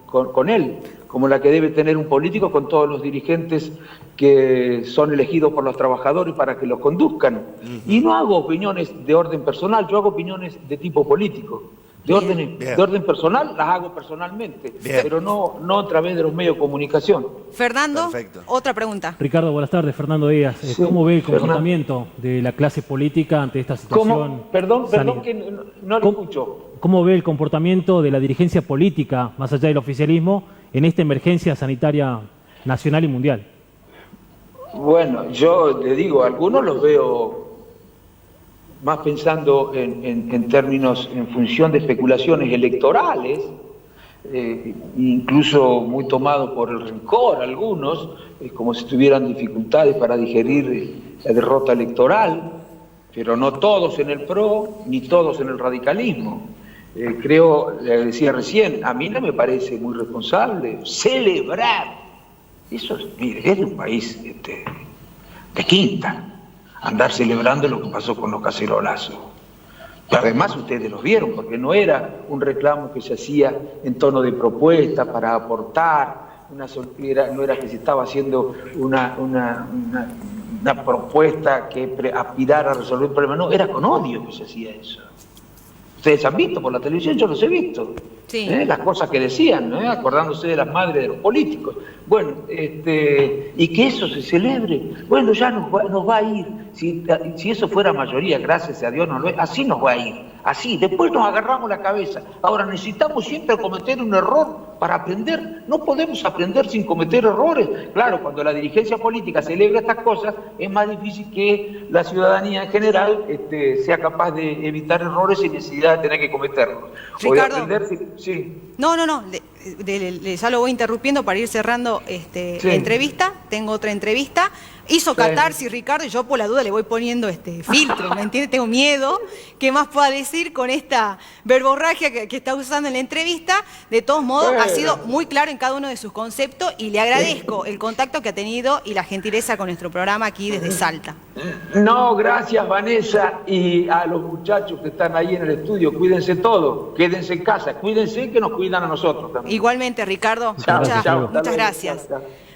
con él, como la que debe tener un político con todos los dirigentes que son elegidos por los trabajadores para que los conduzcan. Y no hago opiniones de orden personal, yo hago opiniones de tipo político. De orden personal las hago personalmente, pero no a través de los medios de comunicación. Fernando, otra pregunta. Ricardo, buenas tardes. Fernando Díaz, ¿cómo ve el comportamiento de la clase política ante esta situación? Perdón, que no lo escucho. ¿Cómo ve el comportamiento de la dirigencia política, más allá del oficialismo, en esta emergencia sanitaria nacional y mundial? Bueno, yo le digo, algunos los veo más pensando en términos, en función de especulaciones electorales, incluso muy tomados por el rencor algunos, como si tuvieran dificultades para digerir la derrota electoral, pero no todos en el PRO, ni todos en el radicalismo. Creo, le decía recién, a mí no me parece muy responsable celebrar. Eso, mire, es de un país de quinta, andar celebrando lo que pasó con los cacerolazos. Y además ustedes lo vieron, porque no era un reclamo que se hacía en tono de propuesta para aportar, no era que se estaba haciendo una propuesta que aspirara a resolver el problema, no, era con odio que se hacía eso. Ustedes han visto por la televisión, yo los he visto. Sí. Las cosas que decían, acordándose de las madres de los políticos. Bueno, y que eso se celebre, bueno, ya nos va a ir. Si eso fuera mayoría, gracias a Dios, así nos va a ir. Así, después nos agarramos la cabeza. Ahora necesitamos siempre cometer un error para aprender. No podemos aprender sin cometer errores. Claro, cuando la dirigencia política celebra estas cosas, es más difícil que la ciudadanía en general sea capaz de evitar errores sin necesidad de tener que cometerlos. Ricardo, o de aprender, sí. No, ya lo voy interrumpiendo para ir cerrando la entrevista. Tengo otra entrevista. Hizo catarsis, Ricardo, y yo por la duda le voy poniendo filtro, ¿me entiendes? Tengo miedo. ¿Qué más pueda decir con esta verborragia que está usando en la entrevista? De todos modos, ha sido muy claro en cada uno de sus conceptos y le agradezco el contacto que ha tenido y la gentileza con nuestro programa aquí desde Salta. No, gracias, Vanessa, y a los muchachos que están ahí en el estudio. Cuídense todos, quédense en casa, cuídense que nos cuidan a nosotros también. Igualmente, Ricardo, muchas gracias.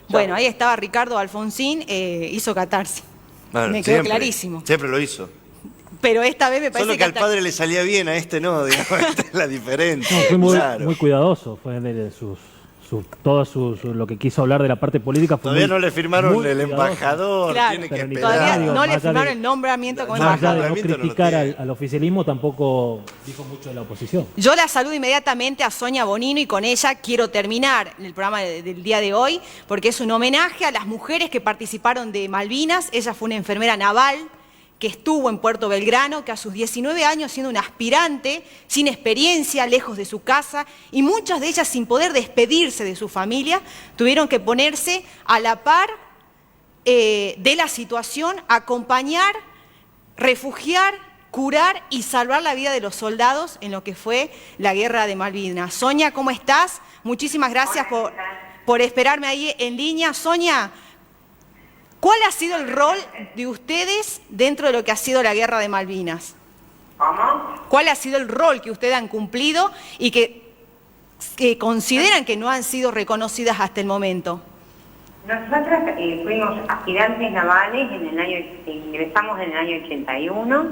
Bueno, ahí estaba Ricardo Alfonsín, hizo catarsis. Bueno, me quedó clarísimo. Siempre lo hizo. Pero esta vez me parece Solo que al padre le salía bien, a este no, digamos, esta es la diferencia. No, fue muy cuidadoso, fue de todo lo que quiso hablar de la parte política. Fue todavía no le firmaron el embajador, claro, tiene que esperar. Todavía no le firmaron el nombramiento como embajador. Más allá de no criticar al oficialismo, tampoco dijo mucho de la oposición. Yo la saludo inmediatamente a Sonia Bonino y con ella quiero terminar el programa del día de hoy porque es un homenaje a las mujeres que participaron de Malvinas. Ella fue una enfermera naval que estuvo en Puerto Belgrano, que a sus 19 años, siendo una aspirante, sin experiencia, lejos de su casa, y muchas de ellas sin poder despedirse de su familia, tuvieron que ponerse a la par de la situación, acompañar, refugiar, curar y salvar la vida de los soldados en lo que fue la guerra de Malvinas. Sonia, ¿cómo estás? Muchísimas gracias por esperarme ahí en línea. Sonia, ¿cuál ha sido el rol de ustedes dentro de lo que ha sido la guerra de Malvinas? ¿Cómo? ¿Cuál ha sido el rol que ustedes han cumplido y que consideran que no han sido reconocidas hasta el momento? Nosotras fuimos aspirantes navales, ingresamos en el año 81,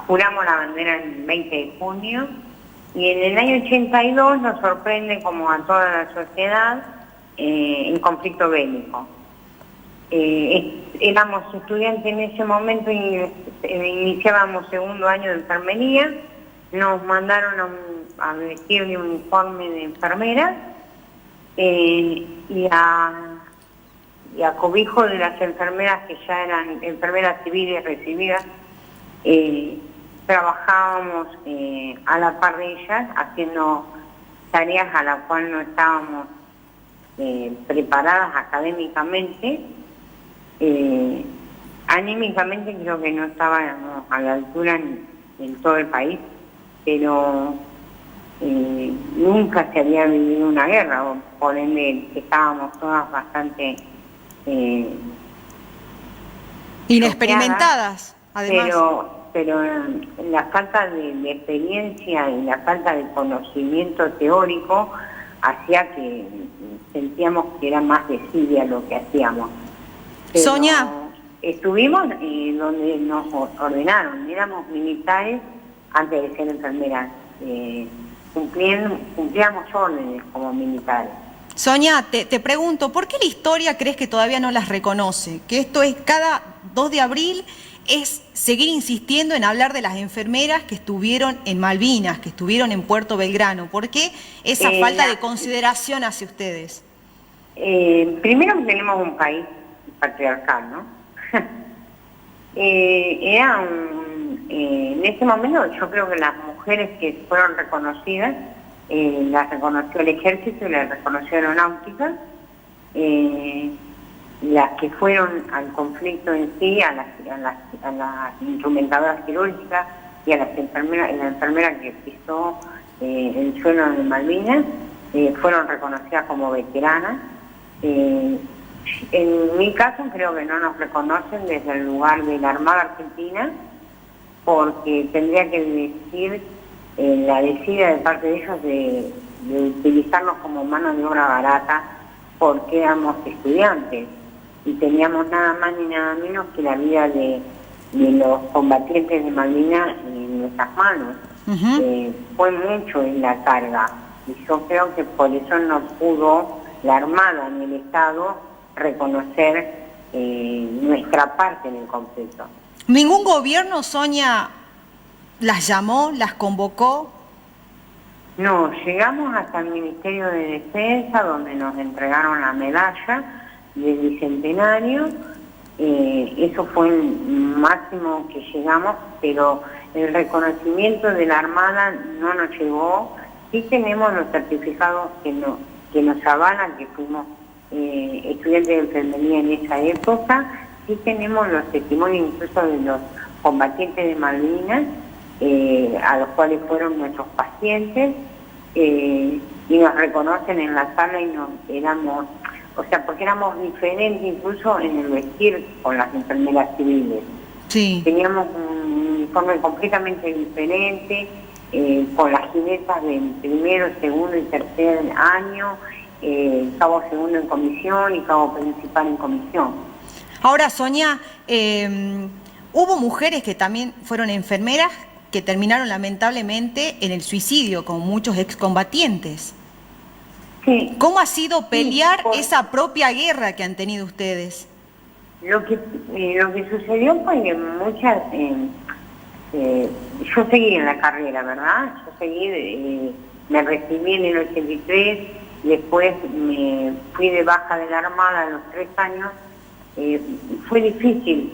juramos la bandera el 20 de junio y en el año 82 nos sorprende como a toda la sociedad el conflicto bélico. Éramos estudiantes en ese momento y iniciábamos segundo año de enfermería, nos mandaron a vestir de uniforme de enfermera y a cobijo de las enfermeras que ya eran enfermeras civiles recibidas, trabajábamos a la par de ellas haciendo tareas a las cuales no estábamos preparadas académicamente. Anímicamente creo que no estábamos a la altura en todo el país, pero nunca se había vivido una guerra, por ende estábamos todas bastante inexperimentadas, además. Pero la falta de experiencia y la falta de conocimiento teórico hacía que sentíamos que era más desidia lo que hacíamos. Pero Sonia, estuvimos donde nos ordenaron, éramos militares antes de ser enfermeras, cumplíamos órdenes como militares. Sonia, te pregunto, ¿por qué la historia crees que todavía no las reconoce? Que esto es cada 2 de abril, es seguir insistiendo en hablar de las enfermeras que estuvieron en Malvinas, que estuvieron en Puerto Belgrano. ¿Por qué esa falta de consideración hacia ustedes? Primero que tenemos un país patriarcal, ¿no? En ese momento yo creo que las mujeres que fueron reconocidas, las reconoció el ejército y las reconoció aeronáutica, las que fueron al conflicto en sí, a las instrumentadoras quirúrgicas y a las enfermeras, la enfermera que pisó el suelo de Malvinas, fueron reconocidas como veteranas. En mi caso creo que no nos reconocen desde el lugar de la Armada Argentina, porque tendría que decir la decida de parte de ellos de utilizarnos como mano de obra barata porque éramos estudiantes y teníamos nada más ni nada menos que la vida de los combatientes de Malvinas en nuestras manos. Fue mucho en la carga. Y yo creo que por eso no pudo la Armada ni el Estado reconocer nuestra parte en el conflicto. ¿Ningún gobierno, Sonia, las llamó, las convocó? No, llegamos hasta el Ministerio de Defensa, donde nos entregaron la medalla del Bicentenario. Eso fue el máximo que llegamos, pero el reconocimiento de la Armada no nos llegó. Sí tenemos los certificados que nos avalan que fuimos estudiantes de enfermería en esa época. Sí tenemos los testimonios incluso de los combatientes de Malvinas, a los cuales fueron nuestros pacientes, y nos reconocen en la sala y porque éramos diferentes incluso en el vestir con las enfermeras civiles. Sí. Teníamos un uniforme completamente diferente, con las jinetas del primero, segundo y tercer año, cabo segundo en comisión y cabo principal en comisión. Ahora, Sonia, hubo mujeres que también fueron enfermeras que terminaron lamentablemente en el suicidio, como muchos excombatientes. Sí. ¿Cómo ha sido pelear esa propia guerra que han tenido ustedes? Lo que sucedió fue que muchas... yo seguí en la carrera, ¿verdad? Yo seguí, me recibí en el 83, después me fui de baja de la Armada a los 3 años. Fue difícil,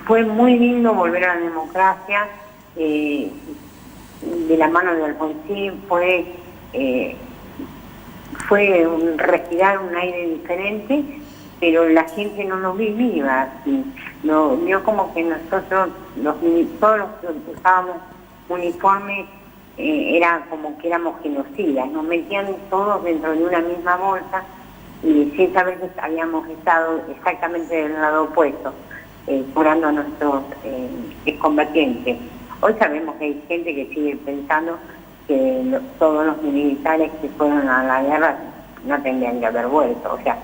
fue muy lindo volver a la democracia, de la mano de Alfonsín, fue respirar un aire diferente, pero la gente no nos vivía así. Vio como que nosotros, todos los que usábamos uniformes, era como que éramos genocidas, nos metían todos dentro de una misma bolsa y sin saber que habíamos estado exactamente del lado opuesto, curando a nuestros excombatientes. Hoy sabemos que hay gente que sigue pensando que todos los militares que fueron a la guerra no tendrían que haber vuelto. O sea,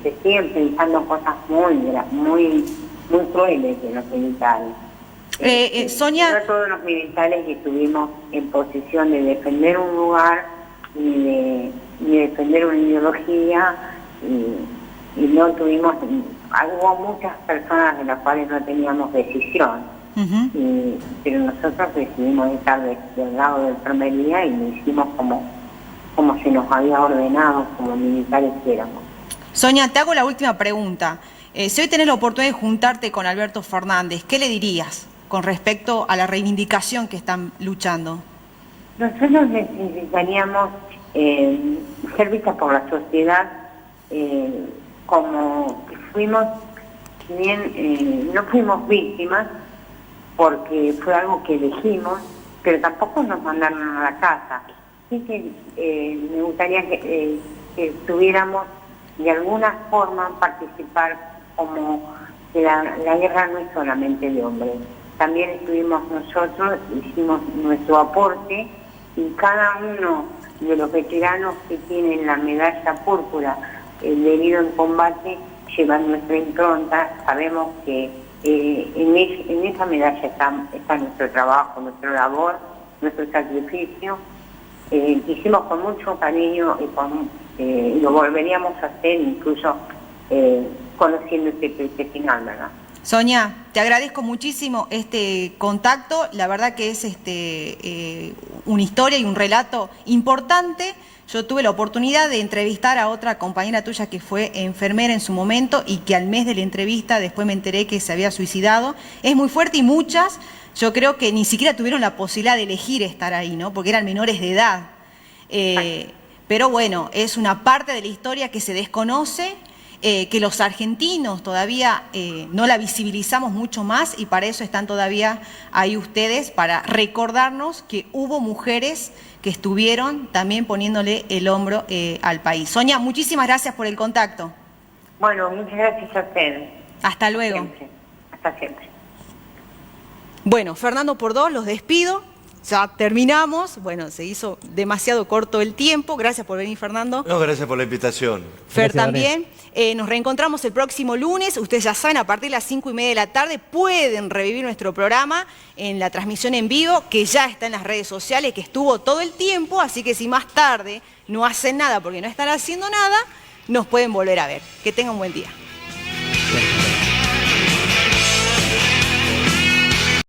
se siguen pensando cosas muy crueles de los militares. Sonia... No todos los militares que estuvimos en posición de defender un lugar ni de defender una ideología, y no tuvimos... Hubo muchas personas de las cuales no teníamos decisión, pero nosotros decidimos estar del lado de enfermería y lo hicimos como se nos había ordenado, como militares que éramos. Sonia, te hago la última pregunta. Si hoy tenés la oportunidad de juntarte con Alberto Fernández, ¿qué le dirías con respecto a la reivindicación que están luchando? Nosotros necesitaríamos ser vistas por la sociedad como fuimos, bien, no fuimos víctimas porque fue algo que elegimos, pero tampoco nos mandaron a la casa. Así que me gustaría que tuviéramos de alguna forma participar, como que la guerra no es solamente de hombres. También estuvimos nosotros, hicimos nuestro aporte, y cada uno de los veteranos que tienen la medalla púrpura, el herido en combate, llevan nuestra impronta. Sabemos que en esa medalla está nuestro trabajo, nuestra labor, nuestro sacrificio. Hicimos con mucho cariño y lo volveríamos a hacer incluso conociendo este final, ¿verdad? Sonia, te agradezco muchísimo este contacto. La verdad que es una historia y un relato importante. Yo tuve la oportunidad de entrevistar a otra compañera tuya que fue enfermera en su momento y que al mes de la entrevista después me enteré que se había suicidado. Es muy fuerte y muchas, yo creo que ni siquiera tuvieron la posibilidad de elegir estar ahí, ¿no? Porque eran menores de edad. Pero bueno, es una parte de la historia que se desconoce, que los argentinos todavía no la visibilizamos mucho más, y para eso están todavía ahí ustedes, para recordarnos que hubo mujeres que estuvieron también poniéndole el hombro al país. Sonia, muchísimas gracias por el contacto. Bueno, muchas gracias a ustedes. Hasta luego. Siempre. Hasta siempre. Bueno, Fernando Pordós, los despido. ya terminamos. Bueno, se hizo demasiado corto el tiempo. Gracias por venir, Fernando. No, gracias por la invitación. Fer también. Nos reencontramos el próximo lunes. Ustedes ya saben, a partir de las 5:30 de la tarde pueden revivir nuestro programa en la transmisión en vivo, que ya está en las redes sociales, que estuvo todo el tiempo. Así que si más tarde no hacen nada porque no están haciendo nada, nos pueden volver a ver. Que tengan un buen día.